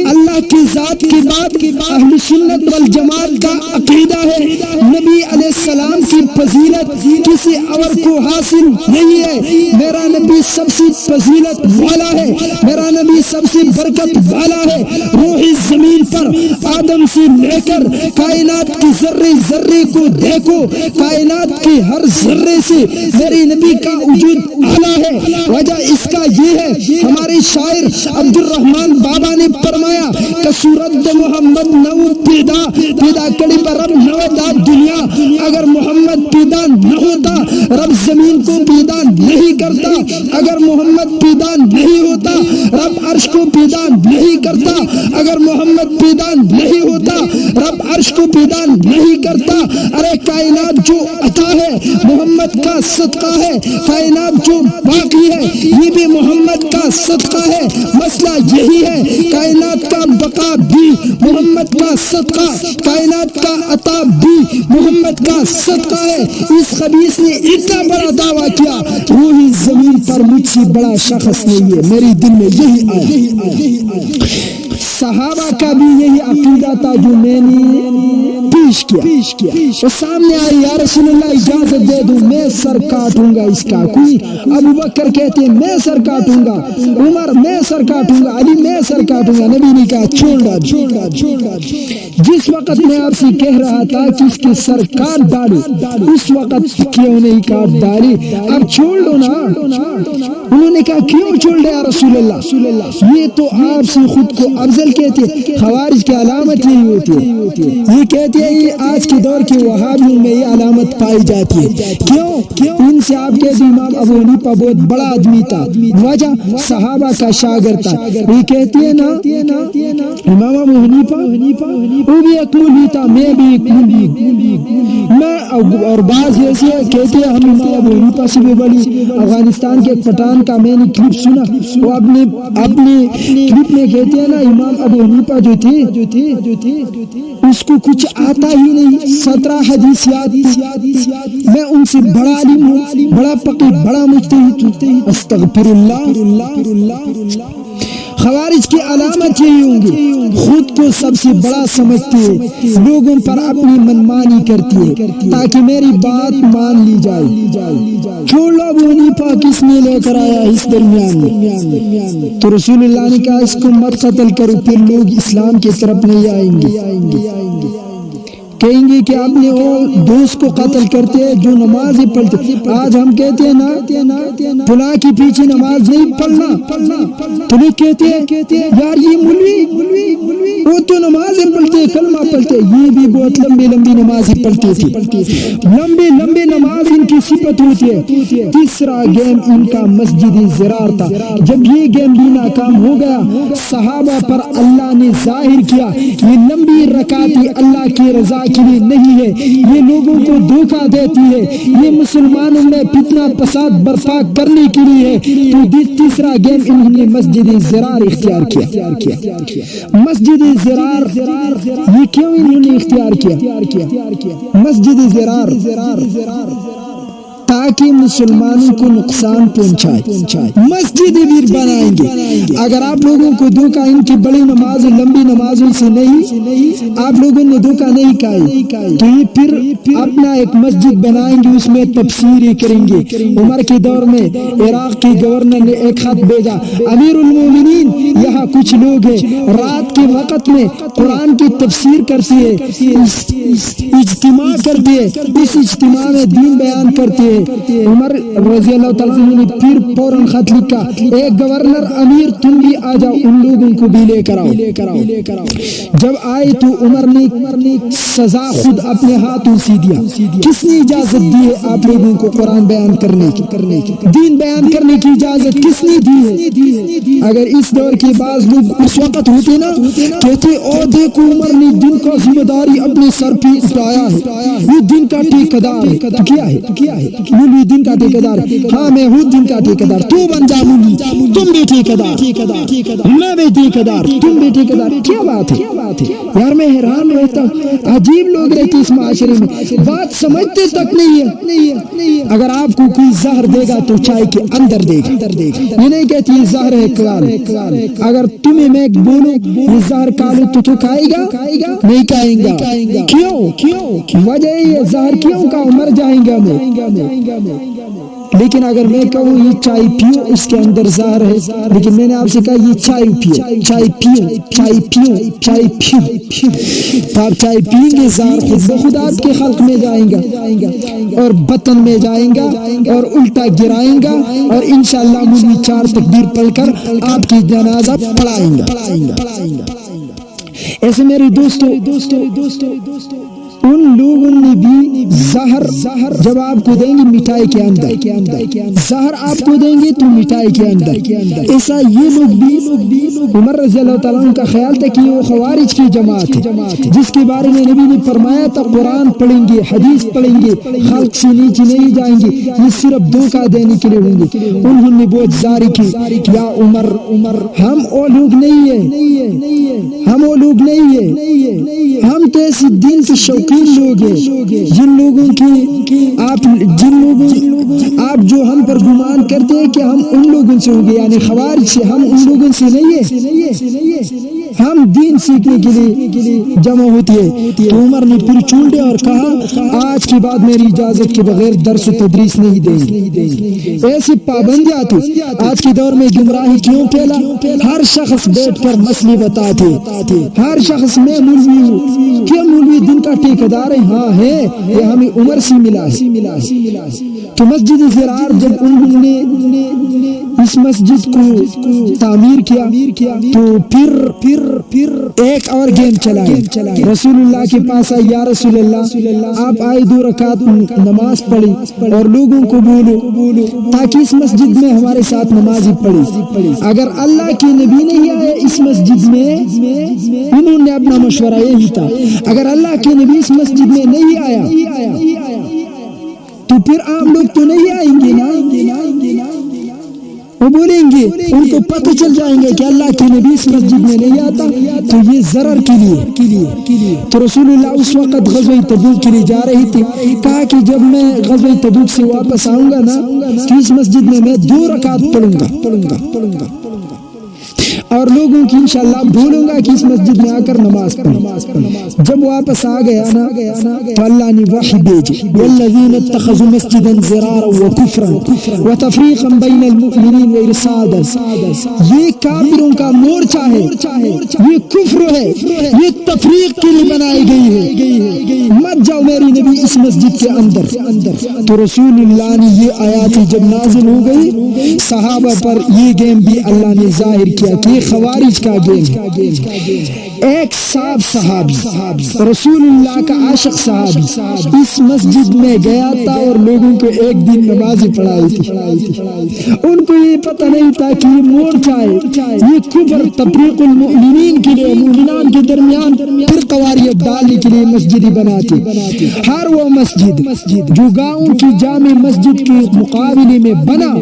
اللہ کی ذات کے بعد اہل سنت والجماعت کا عقیدہ ہے نبی علیہ السلام کی فضیلت کسی اور کو حاصل نہیں ہے. میرا نبی سب سے فضیلت والا ہے, میرا نبی سب سے برکت والا ہے. روح زمین پر آدم سے لے کر کائنات کی ذرے ذرے کو دیکھو, کائنات کے ہر ذرے سے میرے نبی کا وجود اعلیٰ ہے. وجہ اس کا یہ ہے, ہمارے شاعر عبد الرحمان بابا نے فرمایا کہ سورت محمد نو پیدا کڑی پر رب نو دا دنیا. اگر محمد پیدا نہ ہوتا رب زمین کو پیدا نہیں کرتا, اگر محمد پیدا نہیں ہوتا رب عرش کو پیدا نہیں کرتا, اگر محمد پیدا نہیں ہوتا رب عرش کو پیدا نہیں کرتا. ارے کائنات جو عطا ہے محمد کا صدقہ ہے, کائنات جو باقی ہے یہ بھی محمد کا صدقہ ہے. مسئلہ یہی ہے کائنات کا بقا بھی محمد کا صدقہ, کائنات کا عطا بھی محمد کا صدقہ ہے. اس خبیث نے اتنا بڑا دعویٰ کیا, روحی زمین پر مجھ سے بڑا شخص نہیں ہے. میری دل میں یہی آیا. صحابہ کا بھی یہی عقیدہ تھا جو میں نے پیش کیا. وہ سامنے آئی, یا رسول اللہ اجازت دے دوں میں سر کاٹوں گا اس کا. کوئی ابو بکر کہتے ہیں میں سر کاٹوں گا, عمر میں سر کاٹوں گا, علی میں سر کاٹوں گا. نبی نے کہا چھوڑ ڈالو. جس وقت میں آپ سے کہہ رہا تھا کہ اس کے سر کاٹ ڈالو اس وقت کیوں نہیں کاٹ ڈالی, اب چھوڑ دو نا. انہوں نے کہا کیوں چھوڑ دے یا رسول اللہ, یہ تو آپ سے خود کو افضل کہتے. خوارج کی علامت یہی ہوتی ہے, یہ کہتے ہیں کہ آج کے دور کے وہابیوں میں یہ علامت پائی جاتی ہے. کیوں؟ ان سے آپ کہتے امام ابو حنیفہ بہت بڑا آدمی تھا, وجہ صحابہ کا شاگرد تھا. یہ کہتے ہیں نا امام ابو حنیفہ وہ بھی ایک مولوی تھا, میں بھی ایک مولوی. میں اور بعض ایسے کہتے ہیں ہم امام ابو حنیفہ سے بھی بڑی. افغانستان کے پٹھان کا میں نے کلپ سنا, وہ اپنے کلپ میں کہتے ہیں نا امام ابو حنیفہ جو تھے اس کو کچھ آتا ہی نہیں, 17 حدیث یاد تھی. میں ان سے بڑا عالم ہوں, بڑا فقیہ, بڑا مجتہد. استغفر اللہ. خوارج کی علامت یہی ہوں گی, خود کو سب سے بڑا سمجھتے ہیں, لوگوں پر اپنی منمانی کرتی ہے تاکہ میری بات مان لی جائے. چھوڑ لو ابو حنیفہ کس نے لے کر آیا اس درمیان میں. تو رسول اللہ نے کہا اس کو مت قتل کرو, پھر لوگ اسلام کی طرف نہیں آئیں گے. کہیں گے کہ اپنے دوست کو قتل کرتے ہیں جو نماز ہی پڑھتے. آج ہم کہتے ہیں نا فلاں کے پیچھے نماز نہیں پڑھنا, تو لوگ کہتے ہیں یار یہ مولوی وہ تو نمازیں پڑھتے, کلمہ پڑھتے. یہ بھی بہت لمبی نمازیں پڑھتے تھے, لمبے نماز ان کی صفت ہوتی ہے. تیسرا گیم ان کا مسجد ضرار تھا. جب یہ گیم بھی ناکام ہو گیا, صحابہ پر اللہ نے ظاہر کیا یہ لمبی رکعتیں اللہ کی رضا کے لیے نہیں ہے, یہ لوگوں کو دھوکہ دیتی ہے, یہ مسلمانوں میں فتنہ فساد برپا کرنے کے لیے ہے. تو تیسرا گیم انہوں نے مسجد ضرار اختیار کیا. مسجد ضرار یہ کیوں انہوں نے اختیار کیا؟ مسجد ضرار تاکہ مسلمانوں کو نقصان پہنچائے. مسجد بھی بنائیں گے. اگر آپ لوگوں کو دھوکہ ان کی بڑی نماز لمبی نمازوں سے نہیں, آپ لوگوں نے دھوکہ نہیں کھائی, تو یہ پھر اپنا ایک مسجد بنائیں گے, اس میں تفسیریں کریں گے. عمر کے دور میں عراق کے گورنر نے ایک خط بھیجا, امیر المومنین یہاں کچھ لوگ ہیں رات کے وقت میں قرآن کی تفسیر کرتے ہیں, اجتماع کرتے ہیں, اس اجتماع میں دین بیان کرتے ہیں. عمر رضی اللہ تعالیٰ عنہ نے پھر فوراً خط لکھا, اے گورنر امیر تم بھی آ جاؤ, ان لوگوں کو بھی لے کر آؤ. جب آئے تو عمر نے سزا خود اپنے ہاتھوں سے دیا. کس نے اجازت دی ہے آپ لوگوں کو قرآن بیان کرنے کی, دین بیان کرنے کی اجازت کس نے دی ہے؟ اگر اس دور کے بعض لوگ اس وقت ہوتے نا کہتے او دیکھو عمر نے دین کا ذمہ داری اپنے سر پہ اٹھایا ہے, یہ دین کا ٹھیکیدار ہے, تو کیا ہے مولوی دن کا ٹھیکیدار، ہاں میں ہوں دن کا ٹھیکیدار، تو بن جا مولوی، تم بھی ٹھیکیدار، میں بھی ٹھیکیدار، تم بھی ٹھیکیدار، کیا بات ہے یار؟ میں حیران رہتا ہوں، عجیب لوگ رہتے اس معاشرے میں، بات سمجھتے تک نہیں ہے۔ اگر آپ کو کوئی زہر دے گا تو چائے کے اندر دے گا، یہ نہیں کہتی یہ زہر ہے کال، اگر تمہیں میں بولوں یہ زہر کالو تو کھائے گا؟ نہیں کھائیں گا۔ کیوں؟ وجہ یہ زہر کیوں کا مر جائیں گا میں۔ لیکن اگر میں کہوں یہ چائے پیو، اس کے اندر زہر ہے، لیکن میں نے آپ سے کہا یہ چائے پیو، چائے پیو، چائے پیو، چائے پیو، تو آپ چائے پئیں گے، زہر خود بخود آپ کے خلق میں جائیں گا اور بطن میں جائیں گا اور الٹا گرائیں گا، اور انشاءاللہ مولوی 4 تکبیر پڑھ کر آپ کی جنازہ پڑھائیں گا۔ ایسے میرے دوستو، ان لوگوں نے بھی زہر جب آپ کو دیں گے مٹھائی کے اندر، زہر آپ کو دیں گے تو مٹھائی کے اندر، ایسا یہ لوگ بھی عمر رضی اللہ تعالیٰ عنہ کا خیال تھا کہ وہ خوارج کی جماعت ہے، جس کے بارے میں نبی نے فرمایا تھا قرآن پڑھیں گے، حدیث پڑھیں گے، خلق سے نیچے نہیں جائیں گے، یہ صرف دھوکہ دینے کے لیے ہوں گے۔ انہوں نے بہت زاری کی، یا عمر ہم وہ لوگ نہیں ہیں، ہم وہ لوگ نہیں ہیں، ہم تو ایسے دین کے شوقین لوگ ہیں جن لوگوں آپ جو ہم پر گمان کرتے ہیں کہ ہم ان لوگوں سے ہوں گے، یعنی خوارج سے، ہم ان لوگوں سے نہیں ہیں۔ ہم دین سیکھنے کے لیے جمع ہوتی ہے۔ تو عمر نے پھر چھوڑے اور کہا آج کے بعد میری اجازت کے بغیر درس و تدریس نہیں دیں گے۔ ایسی پابندیاں تھی۔ آج کے دور میں گمراہی کیوں پھیلا؟ ہر شخص بیٹھ کر مسئلے بتاتے، ہر شخص میں مولوی ہوں، کیا مولوی دن کا ٹھیکیدار ہے؟ ہاں ہے، یہ ہمیں عمر سے ملا ہے۔ تو مسجد زرار جب انہوں نے اس مسجد کو تعمیر کیا تو پھر ایک اور گیم چلائے، رسول اللہ کے پاس آئے، یا رسول اللہ آپ آئے 2 رکعت نماز پڑھی اور لوگوں کو بولو تاکہ اس مسجد میں ہمارے ساتھ نمازی پڑھی۔ اگر اللہ کے نبی نہیں آئے اس مسجد میں، انہوں نے اپنا مشورہ یہی تھا، اگر اللہ کے نبی اس مسجد میں نہیں آیا تو پھر عام لوگ تو نہیں آئیں گے نا، وہ بولیں گے، ان کو پتہ چل جائیں گے کہ اللہ کے نبی اس مسجد میں نہیں آتا، تو یہ ضرر کے لیے۔ تو رسول اللہ اس وقت غزوہ تبوک کے لیے جا رہی تھی، کہا کہ جب میں غزوہ تبوک سے واپس آؤں گا نا تو اس مسجد میں 2 رکعت پڑھوں گا اور لوگوں کی انشاءاللہ بھولوں گا کہ اس مسجد میں آ کر نماز پڑھیں۔ جب واپس آ گیا نا تو اللہ نے وحی بھیجی، والذین اتخذوا مسجدا ضرارا وکفرا وتفریقا بین المؤمنین وارصادا، یہ کافروں کا مورچہ ہے، یہ کفر ہے، یہ تفریق کے لیے بنائی گئی ہے، مت جاؤ میری نبی اس مسجد کے اندر۔ تو رسول اللہ نے یہ آیات جب نازل ہو گئی، صحابہ پر یہ گیم بھی اللہ نے ظاہر کیا کہ خوارج کا گیم ہے۔ ایک صاحب صحابی، رسول اللہ کا عاشق صحابی اس مسجد میں گیا تھا اور لوگوں کو ایک دن نماز پڑھائی تھی۔ ان کو یہ پتہ نہیں تھا کہ یہ مورچہ ہے، یہ کفر تفریق المؤمنین کے لیے، مومنان کے درمیان پھر قواریت ڈالنے کے لیے مسجد بناتی۔ ہر وہ مسجد جو گاؤں کی جامع مسجد کے مقابلے میں بنا،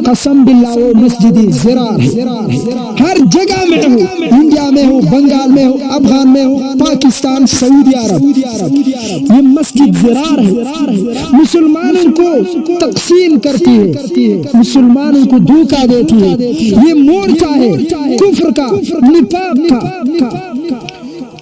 قسم باللہ وہ مسجد زرار ہے، ہر جگہ میں ہو، انڈیا میں ہو، بنگال میں ہو، افغان میں ہو، پاکستان، سعودی عرب، یہ مسجد زرار ہے، مسلمانوں کو تقسیم کرتی ہے، مسلمانوں کو دھوکہ دیتی ہے، یہ مورچہ ہے کفر کا، نفاق کا۔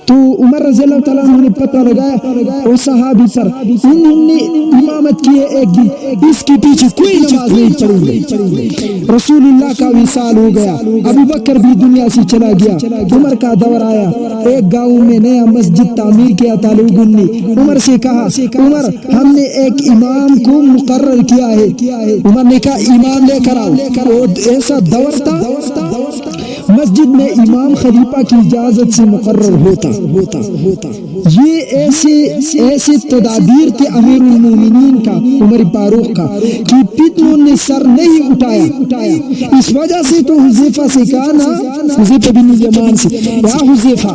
تو عمر رضی اللہ تعالیٰ عنہ نے پتہ لگایا وہ صحابی پر، انہوں نے امامت کی ہے ایک دن، اس کے پیچھے کوئی نماز نہیں پڑھیں گے۔ رسول اللہ کا وصال ہو گیا، ابو بکر بھی دنیا سے چلا گیا، عمر کا دور آیا، ایک گاؤں میں نیا مسجد تعمیر کیا تھا، لوگوں نے عمر سے کہا عمر ہم نے ایک امام کو مقرر کیا ہے۔ عمر نے کہا امام لے کر آؤ۔ ایسا دور تھا مسجد میں امام خلیفہ کی اجازت سے مقرر ہوتا۔ یہ ایسے تدابیر تھے امیر المومنین کا، عمر فاروق کا، کہ فتنوں نے سر نہیں اٹھایا۔ اس وجہ سے تو حذیفہ سے کہا نا، حذیفہ بن یمان سے، یا حذیفہ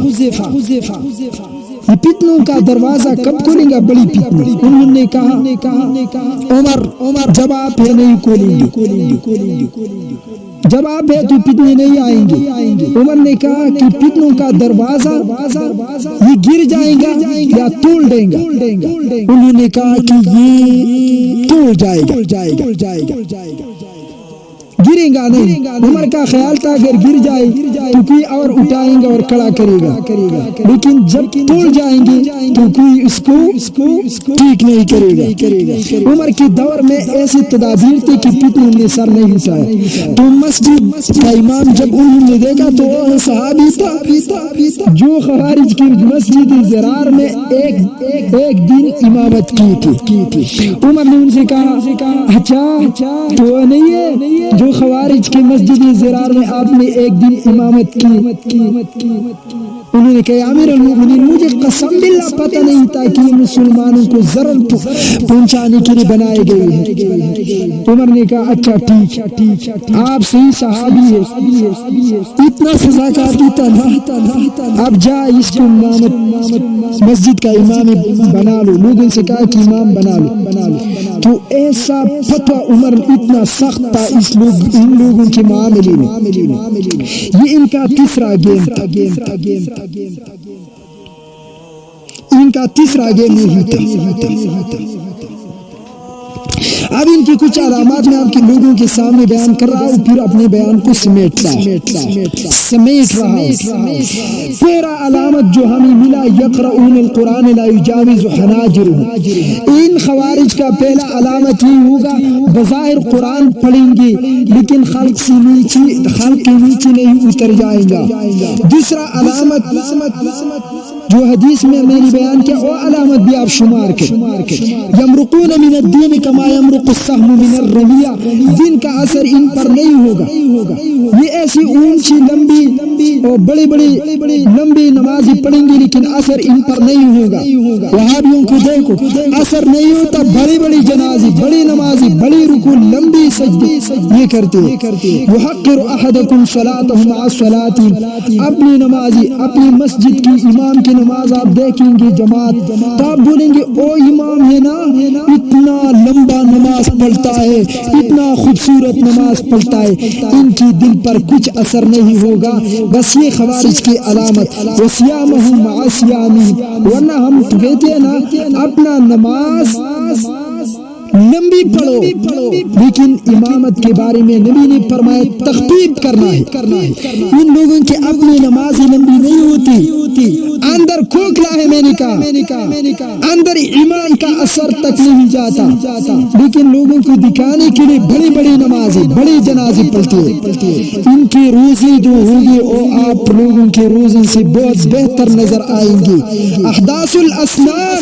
یہ فتنوں کا دروازہ کب کھولیں گا؟ بڑی فتنے. انہوں نے کہا عمر جب آپ ہے نہیں کھولیں گے، جب آپ ہے تو فتنے نہیں آئیں گے. عمر نے کہا کہ فتنوں کا دروازہ یہ گر جائے گا یا توڑ دیں گا؟ انہوں نے کہا کہ یہ توڑ جائے گا، گرے گا نہیں. عمر کا خیال تھا اگر گر جائے تو کوئی اور اٹھائیں گا اور کھڑا کرے گا، لیکن جب توڑ جائیں گے تو کوئی اس کو ٹھیک نہیں کرے گا. عمر کے دور میں ایسی تدابیر تھی کہ فتنوں نے سر نہیں اٹھایا. تو مسجد کا امام جب انہوں نے دیکھا تو وہ صحابی تھا جو خوارج کی مسجد زرار میں ایک دن امامت کی تھی. عمر نے ان سے کہا اچھا تو وہ نہیں ہے جو خوارج کی مسجد زرار میں آپ نے ایک دن امامت کی؟ انہوں نے کہا امیر المومنین مجھے قسم باللہ پتہ نہیں تھا کہ یہ مسلمانوں کو ضرر پہنچانے کے لیے بنائے گئے ہیں. عمر نے کہا اچھا ٹھیک، آپ صحیح صحابی ہے، اتنا سزا کافی تھا، اب جا اس کو مسجد کا امام بنا لو. لوگوں سے کہا کہ امام بنا لو. تو ایسا فتویٰ عمر اتنا سخت تھا ان لوگوں کے معاملے میں. یہ ان کا تیسرا گیم تھا. ان کا تیسرا گیم نہیں تھا. اب ان کی کچھ علامات میں آپ کے لوگوں کے سامنے بیان کر رہا ہوں، پھر اپنے بیان کو سمیٹ رہا ہوں. پہلا علامت جو ہمیں ملا، یقرؤون القرآن لا یجاوز حناجرهم. ان خوارج کا پہلا علامت یہ ہوگا بظاہر قرآن پڑھیں گے لیکن خلق کے نیچے نہیں اتر جائیں گا. دوسرا علامت جو حدیث میں میں نے بیان کیا وہ علامت بھی آپ شمار کریں. یمرقون من الدین کما یمرق السهم من الرمیہ. دین کا اثر ان پر نہیں ہوگا. یہ ایسی اونچی لمبی اور بڑی لمبی نمازی پڑھیں گے لیکن اثر ان پر نہیں ہوگا. وہابیوں کو دیکھو، اثر نہیں ہوتا. بڑی جنازی، بڑی نمازی، بڑی رکوع، لمبی سجدے یہ کرتے. یحقر احدکم صلاته مع صلاتی. اپنی نمازی اپنی مسجد کی امام کی نماز آپ دیکھیں گے جماعت تو آپ بولیں گے او امام ہے نا اتنا لمبا نماز پڑھتا ہے، اتنا خوبصورت نماز پڑھتا ہے. ان کی دل پر کچھ اثر نہیں ہوگا. بس یہ خوارج کی علامت. وصیامہم مع صیامہم. ورنہ ہم کہتے ہیں نا اپنا نماز لمبی پڑھو لیکن امامت کے بارے میں نبی نے فرمایا تخفیف کرنا ہے. ان لوگوں کے اپنی نماز لمبی نہیں ہوتی، اندر کھوکھلا ہے. میں نے کہا اندر ایمان کا اثر تک نہیں جاتا، لیکن لوگوں کو دکھانے کے لیے بڑی نمازیں، بڑی جنازے پڑھتے ہیں. ان کے روزے جو ہوں گے وہ آپ لوگوں کے روزے سے بہت بہتر نظر آئیں گے. احداث الاسنان،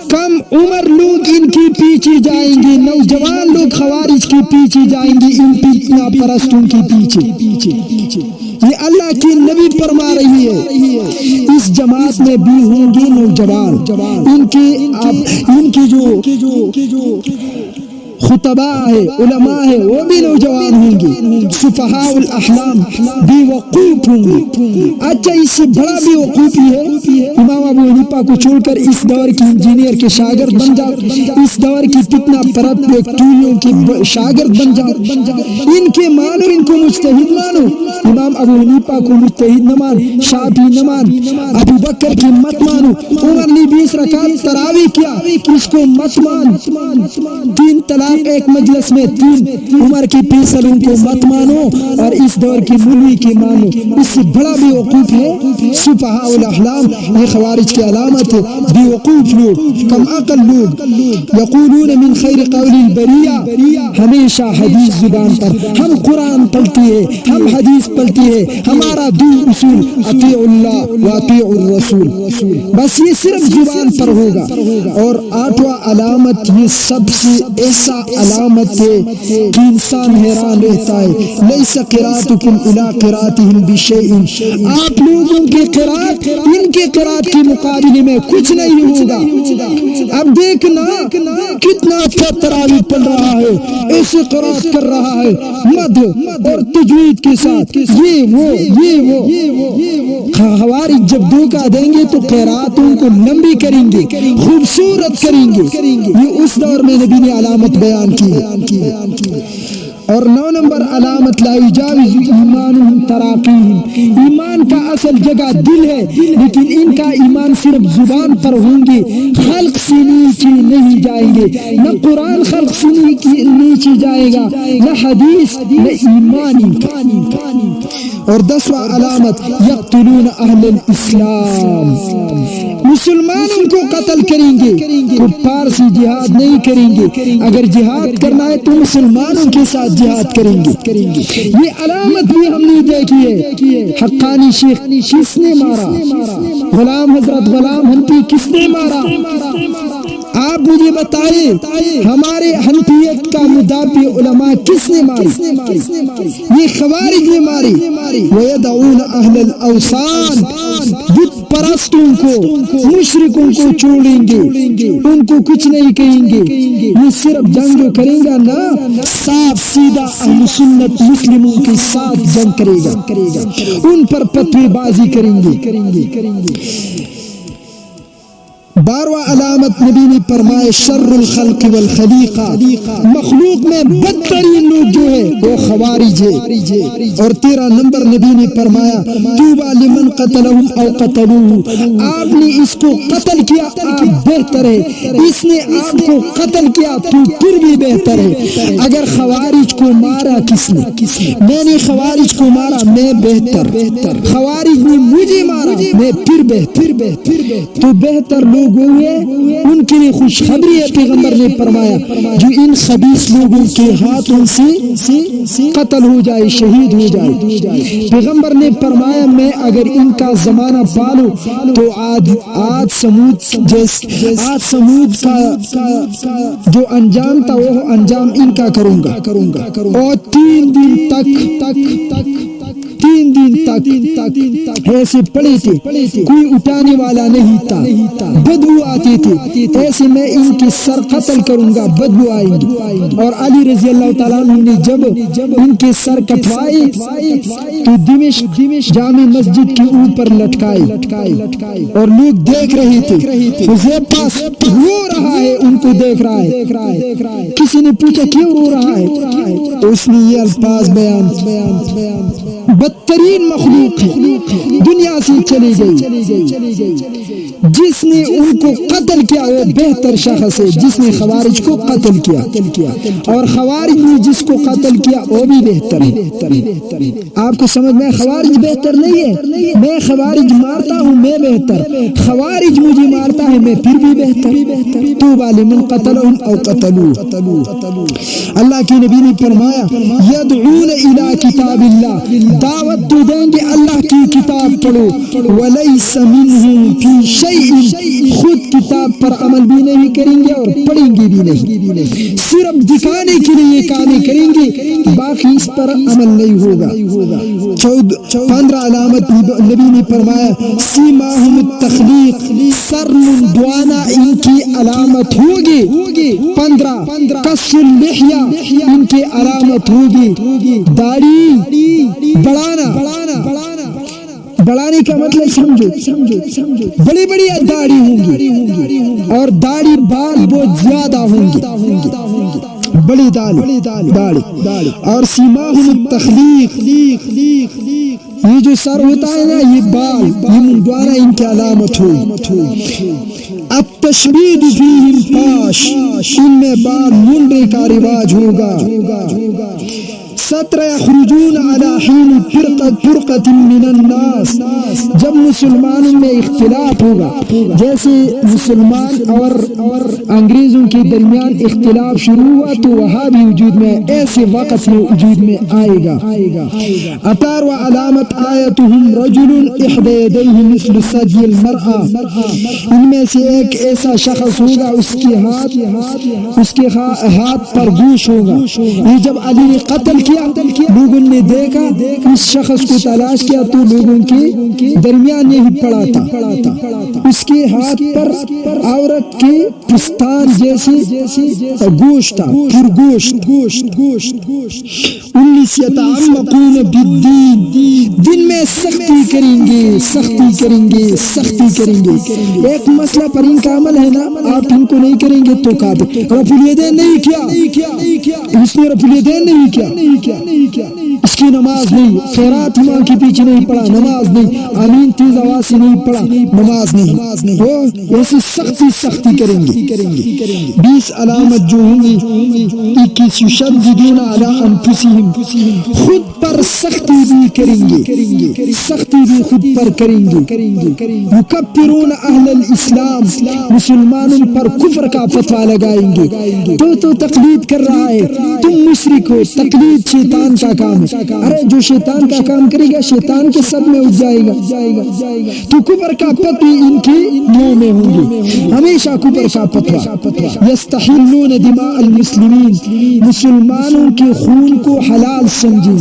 کم عمر لوگ ان کی پیچھے جائیں گے، نوجوان لوگ خوارج کی پیچھے جائیں گے، ان فتنہ پرستوں کی پیچھے. یہ اللہ کی نبی فرما رہی ہے. اس جماعت میں بھی ہوں گے نوجوان، ان کی جو خطباء ہے، علماء ہے، وہ بھی نوجوان ہوں گے. سفہاء الاحلام بے وقوف ہوں گے. اچھا اس سے بڑا بے وقوفی ہے امام ابو حنیفہ کو چھوڑ کر اس دور کی انجینئر کے شاگرد بن جاؤ، اس دور کی فتنہ پرست فیکٹریوں کے شاگرد بن جاؤ. ان کے مانو، ان کو مجتہد مانو. امام ابو حنیفہ کو مجتہد نہ مان، شافعی نہ مان، ابو بکر کی مت مانو. عمر نے 20 رکعت تراویح کیا، اس کو مت مان. 3 طلاق ایک مجلس میں 3 عمر کے فیصلوں کو مت مانو اور اس دور کی مولوی کے مانو. اس سے بڑا بے وقوف ہے سفہاء الاحلام. یہ خوارج کی علامت ہے. بے وقوف لوگ، کم عقل لوگ. یقولون من خیر قول البریہ. ہمیشہ حدیث زبان پر، ہم قرآن پڑھتے ہیں، ہم حدیث پڑھتے ہیں، ہمارا دو اصول اطیع اللہ و اطیع الرسول. بس یہ صرف زبان پر ہوگا. اور 8واں علامت یہ سب سے ایسا علامت ہے کہ انسان حیران رہتا ہے۔ لیس قراءتکم الی قراءتہم بشیء، آپ لوگوں کی قراءت ان کے قراءت کے مقابلے میں کچھ نہیں ہوگا۔ اب دیکھنا کتنا اچھا تراویح پڑھ رہا ہے، ایسے قراءت کر رہا ہے مد اور تجوید کے ساتھ، یہ وہ خوارج جب دھوکہ دیں گے تو قراءتوں کو لمبی کریں گے، خوبصورت کریں گے۔ یہ اس دور میں نبی نے علامت بیان کی۔ اور 9 نمبر علامت لا یجاوز ایمانہم تراقیہم، ایمان کا اصل جگہ دل ہے، لیکن ان کا ایمان صرف زبان پر ہوں گے، خلق سے نیچے نہیں جائیں گے، نہ قرآن خلق سے نیچے جائے گا، نہ حدیث، نہ ایمان ان کا۔ اور 10واں علامت یقتلون اہل الاسلام، مسلمانوں کو قتل کریں گے، کفار سے جہاد نہیں کریں گے، اگر جہاد کرنا ہے تو مسلمانوں کے ساتھ جہاد کریں گے۔ یہ علامت بھی ہم نے دیکھی ہے۔ حقانی شیخ کس نے مارا؟ غلام حضرت غلام حنفی کس نے مارا؟ آپ مجھے بتائیں، ہمارے حنفیت کا مدافع علماء کس نے ماری؟ یہ خوارج نے ماری۔ وَيَدْعُونَ أَهْلَ الْأَوْثَانِ، بت پرستوں کو، مشرکوں کو چھوڑیں گے، ان کو کچھ نہیں کہیں گے۔ یہ صرف جنگ جو کرے گا نا، صاف سیدھا اہل سنت مسلموں کے ساتھ جنگ کرے گا، ان پر فتوی بازی کریں گے۔ 12واں علامت نبی نے فرمائے شر الخلق والخلیقہ، مخلوق میں بدترین لوگ جو ہے وہ خوارج ہے۔ اور 13 نمبر نبی نے فرمایا طوبی لمن قتلہم او قتلوہ، آپ نے اس کو قتل کیا آپ بہتر ہے، اس نے آپ کو قتل کیا تو پھر بھی بہتر ہے۔ اگر خوارج کو مارا کس نے؟ میں نے خوارج کو مارا میں بہتر، خوارج نے مجھے مارا میں پھر بہتر۔ تو بہتر لوگ ہوئے، ان کے لیے خوشخبری ہے، پیغمبر نے فرمایا جو ان خبیث لوگوں کے ہاتھوں سے قتل ہو جائے، شہید ہو جائے۔ پیغمبر نے فرمایا میں اگر ان کا زمانہ پالوں تو آج سمود کا جو انجام تھا وہ انجام ان کا کروں گا، اور 3 دن تک ایسے پڑے تھے، کوئی اٹھانے والا نہیں تھا، بدبو آتی تھی، ایسے میں ان کے سر قتل کروں گا، بدبو آئیں گی۔ اور علی رضی اللہ تعالیٰ عنہ نے جب ان کے سر کٹوائے تو دمشق جامع مسجد کے اوپر لٹکائے اور لوگ دیکھ رہے تھے۔ حذیفہ رو رہا ہے، ان کو دیکھ رہا ہے۔ کسی نے پوچھا کیوں رو رہا ہے؟ تو اس نے یہ الفاظ بیان بدترین مخلوق ہے، دنیا سے چلی گئی، جس نے ان کو قتل کیا وہ بہتر شخص ہے جس نے خوارج کو قتل کیا، اور خوارج نے جس کو قتل کیا وہ بھی بہتر ہے۔ آپ کو سمجھ میں خوارج بہتر نہیں ہے، میں خوارج مارتا ہوں میں بہتر، خوارج مجھے مارتا ہے میں پھر بھی بہتر۔ طوبی لمن قتلہم او قتلوہ، اللہ کے نبی نے فرمایا یدعون الی کتاب اللہ، دعوت تو دیں گے اللہ کی کتاب پڑھو، ولیس منہم فی شیء، خود کتاب پر عمل بھی نہیں کریں گے اور پڑھیں گے بھی نہیں، صرف دکھانے کے لیے یہ کامیں کریں گے، باقی اس پر عمل نہیں ہوگا۔ 15 علامت نبی نے فرمایا سیماہم التخلیق، سر منڈوانا ان کی علامت ہوگی۔ 15 قص اللحیہ ان کی علامت ہوگی، داڑھی بڑھانے کا مطلب سمجھو، بڑی بڑی داڑھی ہوں گی اور داڑھی بال بہت زیادہ ہوں گی، بڑی داڑھی۔ اور سیماہم التخلیق، یہ جو سر ہوتا ہے نا یہ بال، یہ منڈوانا ان کی علامت ہوگی۔ التشبید فیہم فاش، ان میں بال منڈے کا رواج ہوگا۔ يخرجون على حين فرقة من الناس، جب مسلمانوں میں اختلاف ہوگا، جیسے مسلمان اور انگریزوں کے درمیان اختلاف شروع ہوا تو وہاں بھی وجود میں ایسے وقت میں وجود میں آئے گا. اطار و علامت آیتهم رجل احدى يديه مثل ثدي المرأة، ان میں سے ایک ایسا شخص ہوگا اس کے ہاتھ پر گوش ہوگا. یہ جب علی نے قتل کیا لوگوں نے دیکھا، اس شخص کو تلاش کیا تو لوگوں کے درمیان یہی پڑا تھا. اس کے ہاتھ پر عورت کے پستان جیسی گوشت تھا، پھر گوشت. 19 یتعمقون بالدین، دن میں سختی کریں گے. ایک مسئلہ پر ان کا عمل ہے نا، آپ ان کو نہیں کریں گے تو کافر. رفع الیدین نہیں کیا، اس نے رفع الیدین نہیں کیا، اس کی نماز نہیں، خیرات ماں کے پیچھے نہیں پڑھا، نماز نہیں، آمین تیز آواز سے نہیں پڑھا، نماز نہیں. وہ ایسی سختی کریں گے. 20 علامت جو ہوں گی 21 یشددون علی انفسہم، خود پر سختی بھی کریں گے، خود پر کریں گے. یکفرون اہل الاسلام، مسلمانوں پر کفر کا فتویٰ لگائیں گے. تو تقلید کر رہا ہے، تم مشرک ہو. تقلید شیطان کا کام ہے. ارے جو شیطان کا کام کرے گا شیطان کے سب میں اٹھ جائے گا. تو کفر کا فتوی ان کی منہ میں ہوں گے، ہمیشہ کفر کا فتویٰ. یستحلون دماء المسلمین، مسلمانوں کے خون کو حلال سمجھیں.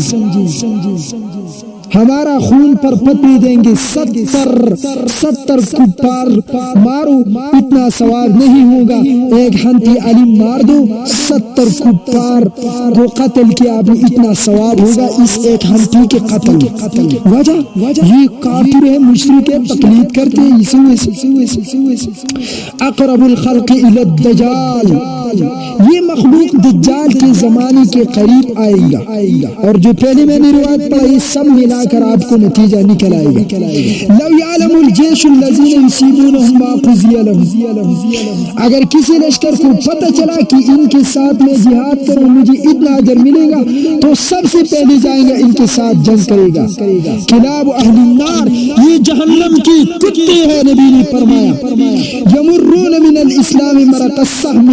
ہمارا خون پر فتوی دیں گے. 70 کفار مارو، اتنا ثواب نہیں ہوگا. ایک ہنتی علم مار دو، 70 کفار کو قتل کیا بھی اتنا ثواب ہوگا اس ایک ہنتی کے قتل. وجہ یہ کافر ہے، مشرک ہے، تقلید کرتے ہیں. اقرب الخلق الی الدجال، یہ مخلوق دجال کے زمانے کے قریب آئے گا. اور جو پہلے میں نے روایت پڑھی سب ملا کر آپ کو نتیجہ نکل آئے گا. لو یعلم الجیش الذین یصیبونہم ما قضی لہم، اگر کسی لشکر کو پتہ چلا کہ ان کے ساتھ میں جہاد کروں مجھے اتنا اجر ملے گا تو سب سے پہلے جائیں گا، ان کے ساتھ جنگ کرے گا. کلاب اہل النار، یہ جہنم کی کتے ہیں، نبی نے فرمایا. یمرون من الاسلام مرق السہم،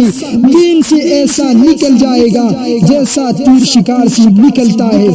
دین سے ایسا نکل جائے گا جیسا تیر شکار سے نکلتا ہے.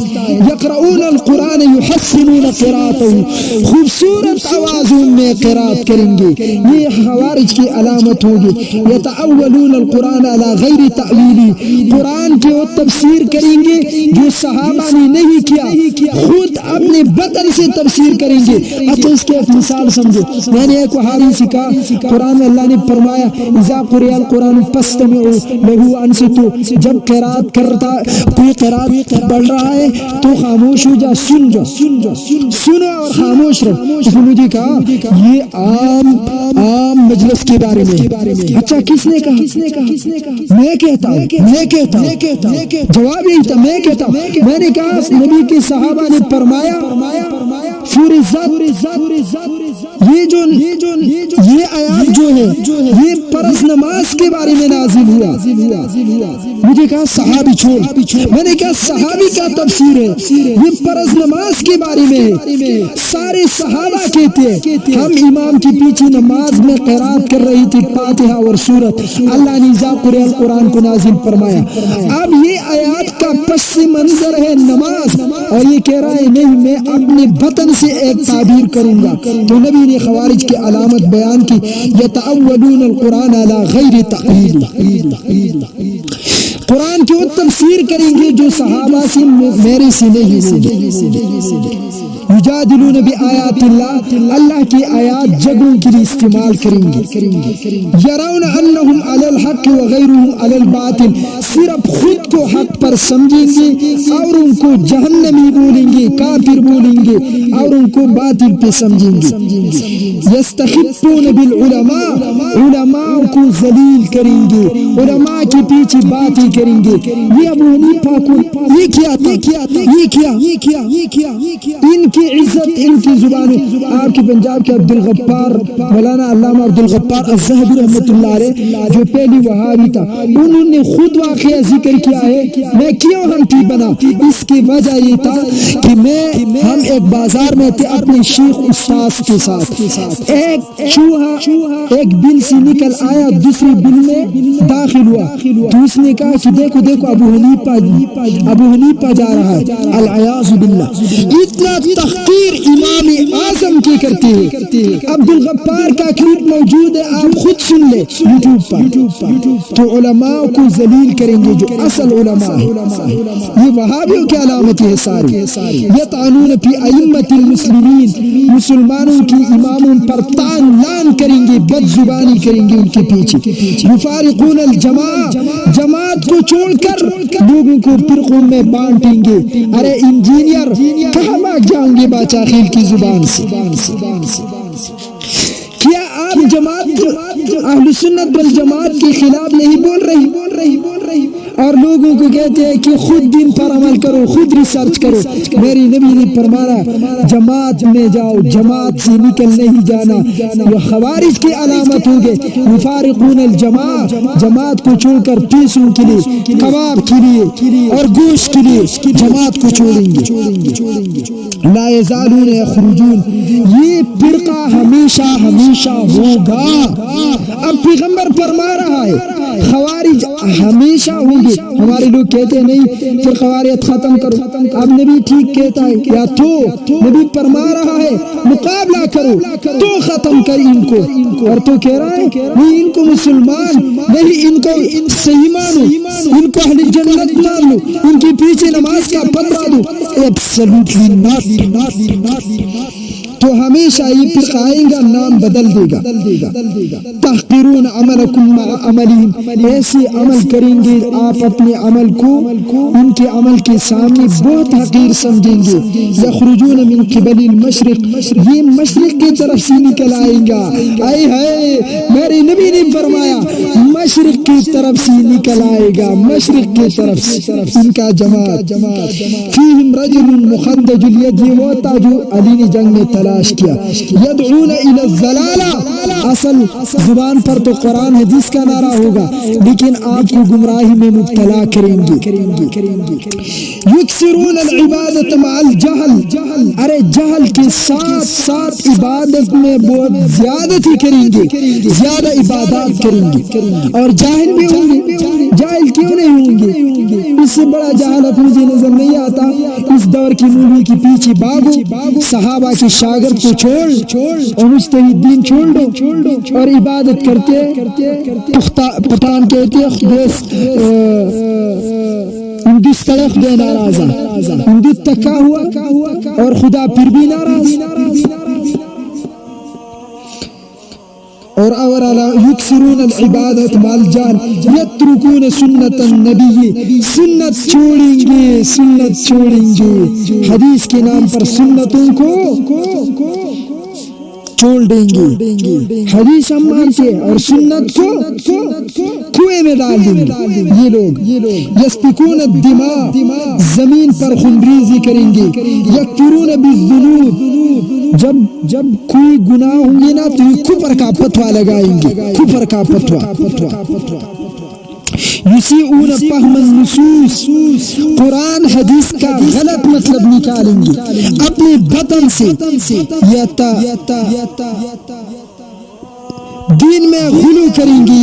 یقرؤون القرآن یحسنون قراءته، خوبصورت آوازوں میں قرات کریں گے. یہ خوارج کی علامت ہوگی. یتأولون القرآن علی غیر تأویلی، قرآن کی وہ تفسیر کریں گے جو صحابہ نے نہیں کیا، خود اپنے بدن سے تفسیر کریں گے. اچھا اس کے ایک مثال سمجھو. میں نے ایک وہابی سے کہا قرآن میں اللہ نے فرمایا اذا قرئ القرآن فاستمعوا له وانصتوا، جب قرات کرتا کوئی قرات پڑھ رہا ہے تو خاموش ہو جا، سنو اور خاموش رہو. اس نے مجھے کہا یہ عام مجلس کے بارے میں. اچھا کس نے کہا؟ میں کہتا ہوں. جواب یہی تھا، میں کہتا ہوں. میں نے کہا نبی کے صحابہ نے فرمایا یہ آیات جو ہے یہ فرض نماز کے بارے میں نازل ہوا. مجھے کہا صحابی چھوڑ. میں نے کہا صحابی کا تفسیر ہے، یہ فرض نماز کے بارے میں ہے. سارے صحابہ کہتے ہیں ہم امام کے پیچھے نماز میں قرات کر رہی تھی فاتحہ اور سورت. اللہ نے اذا قرئ القرآن کو نازل فرمایا. اب یہ آیات کا پس منظر ہے نماز، اور یہ کہہ رہا ہے نہیں میں اپنے بطن سے ایک تعبیر کروں گا. تو نبی نے خوارج کی علامت بیان کی. یتأولون القرآن علی غیر تأویل، قرآن کی وہ تفسیر کریں گے جو صحابہ سے میرے سے نہیں ہوگی. یجادلون بآیات اللہ، اللہ کی آیات جگڑوں کے لیے استعمال کریں گے. یرون انہم علی الحق وغیرہم علی الباطل، صرف خود کو حق پر سمجھیں گے اور ان کو جہنمی بولیں گے، کافر بولیں گے، اور ان کو باطل پہ سمجھیں گے. یستخفون بالعلماء، علماء کو ذلیل کریں گے، علماء کے پیچھے باتیں کریں گے. یہ ابو حنیفہ کو یہ کیا، ان کی عزت ان کی زبانیں. آپ کے پنجاب کے عبدالغفار مولانا علامہ عبدالغفار الذہبی رحمۃ اللہ علیہ جو پہلی وہابی تھا, انہوں نے خود واقعہ ذکر کیا ہے. میں کیوں ہمٹی بنا؟ اس کی وجہ یہ تھا کہ ہم ایک بازار میں تھے اپنے شیخ استاذ کے ساتھ. ایک چوہا ایک بل سے نکل آیا, دوسری بل میں داخل ہوا, تو اس نے کہا کہ دیکھو دیکھو ابو حنیفہ جا رہا ہے, العیاذ باللہ. اتنا تحقیر امام اعظم کی کرتے ہیں. عبدالغفار کا کلپ موجود ہے, آپ خود سن لے یوٹیوب پر. تو علماء کو ذلیل کریں گے جو اصل علماء ہے. یہ وہابیوں کی علامت ہے ساری. یطعنون فی ائمۃ المسلمین, مسلمانوں کی اماموں پر طعن لان کریں گے, بد زبانی کریں گے ان کے پیچھے. یفارقون الجماع, جماعت کو چھوڑ کر لوگوں کو فرقوں میں بانٹیں گے. ارے انجینئر کہاں بھاگ جائیں گے باچاخیل کی زبان سے؟ کیا آپ جماعت اہل سنت والجماعت کے خلاف نہیں بول رہی اور لوگوں کو کہتے ہیں کہ خود دین پر عمل کرو, خود ریسرچ کرو؟ میری نبی نے فرمایا جماعت میں جاؤ, جماعت سے نکل نہیں جانا. وہ خوارج کی علامت ہوں گے. مفارقون الجماع, جماعت کو چھوڑ کر پیسوں کے لیے, کباب کے لیے اور گوشت کے لیے جماعت کو چھوڑیں گے. لا یزالون یخرجون, یہ فرقہ ہمیشہ ہوگا. اب پیغمبر فرما رہا ہے خوارج ہمیشہ ہوں گے. ہمارے لوگ کہتے نہیں پھر خوارج ختم کرو. اب نبی ٹھیک کہتا ہے یا تو نبی فرما رہا ہے مقابلہ کرو تو ختم کر ان کو, اور تو کہہ رہا ہے نہیں ان کو مسلمان نہیں, ان کو صحیح مانو, ان کو اہل جنت مان لو, ان کے پیچھے نماز کا فتویٰ دو. Absolutely not. تو ہمیشہ یہ فرقہ آئے گا, نام بدل دے گا. تحقیرون عملکم مع عملہم, ایسے عمل کریں گے آپ اپنے عمل کو ان کے عمل کے سامنے بہت حقیر سمجھیں گے. یخرجون من قبل المشرق, یہ مشرق کی طرف سے نکل آئیں گا. آئے ہے میرے نبی نے فرمایا مشرق کی طرف سے نکل آئے گا, مشرق کی طرف سے ان کا جماعت. فیہم رجل مخدج الید, یہ وہ تھا جو علی نے جنگ میں تلاش کیا. یدعون الی الضلالہ, اصل زبان پر تو قرآن حدیث کا نعرہ ہوگا لیکن آپ کو گمراہی میں مبتلا کریں گے. یکثرون العبادت مع الجہل, ارے جہل کے ساتھ ساتھ عبادت میں بہت زیادتی کریں گے, زیادہ عبادات کریں گے. اور جاہل بھی ہوں گے. جاہل کیوں نہیں ہوں گے؟ اس سے بڑا جہالت مجھے نظر نہیں آتا. اس دور کی مولوی کے پیچھے بھاگو, صحابہ کے شاگرد کو چھوڑ اور مجتہد دین چھوڑ دو اور عبادت کرتے. پٹھان کہتے ہندوس کڑے خدا ناراضہ, ہندو تکا ہوا اور خدا پھر بھی ناراض. اور یکثرون العبادت مع الجہل, یترکون سنت النبی, سنت چھوڑیں گے. حدیث کے نام پر سنتوں کو چھوڑ دیں گے. حدیث ہم مانتے اور سنت کو کنویں میں ڈال دیں گے. یہ لوگ یسفکون الدماء, زمین پر خونریزی کریں گے. یکفرون بالذنوب, جب کوئی گناہ ہوں گے نا تو یہ کفر کا فتویٰ لگائیں گے, کفر کا فتویٰ. یسیئون فہم النصوص, قرآن حدیث کا غلط مطلب نکالیں گے اپنے بدن سے. دین میں غلو کریں گے.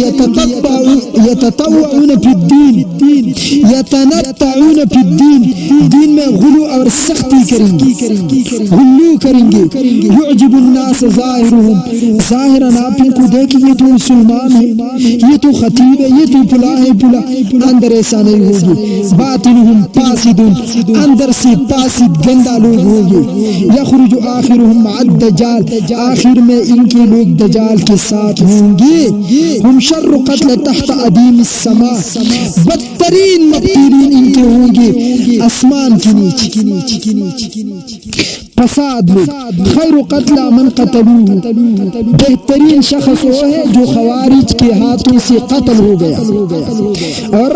یتطوعون فی الدین, یتنطعون فی الدین, دین میں غلو اور سختی کریں گے, غلو کریں گے. یعجب الناس ظاہرہم, ظاہراً آپ ان کو دیکھیں یہ تو مسلمان ہے, یہ تو خطیب ہے, یہ تو پلا ہے, اندر ایسا نہیں ہوگی. باطنہم فاسدون, اندر سے فاسد گندا لوگ ہوں گے. یخرج آخرہم مع الدجال, آخر میں ان کے لوگ دجال کے ساتھ ہوں گے. ہم شر قتل تحت ادیم السماء, بدترین مقتولین ان کے ہوں گے آسمان کے نیچے. فساد لوگ. خیر قتل من قتلوه, بہترین شخص وہ ہے جو خوارج کے ہاتھوں سے قتل ہو گیا. اور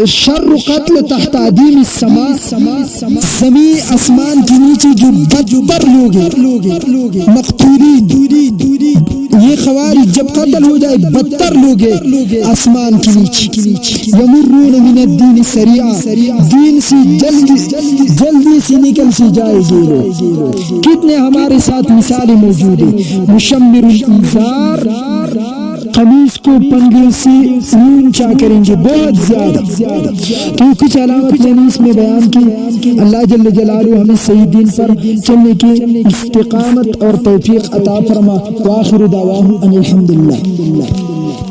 شر قتل تحت عدیم السماء, زمین آسمان کے نیچے جو بدتر لوگ ہیں مقتولین, یہ خوارج جب قتل ہو جائے بدتر لوگ ہیں آسمان کے نیچے. یمرون من الدین سریعا, دین سے جلدی سے نکل سے جائے گے. کتنے ہمارے ساتھ مثالیں موجود ہیں. مشمر الانذار, قمیص کو پنگے سے اونچا کریں گے بہت زیادہ. تو کچھ علامت میں نے اس میں بیان کی. اللہ جل جلالہ ہمیں صحیح دین پر چلنے کی استقامت اور توفیق عطا فرما. وآخر دعواہم ان الحمدللہ.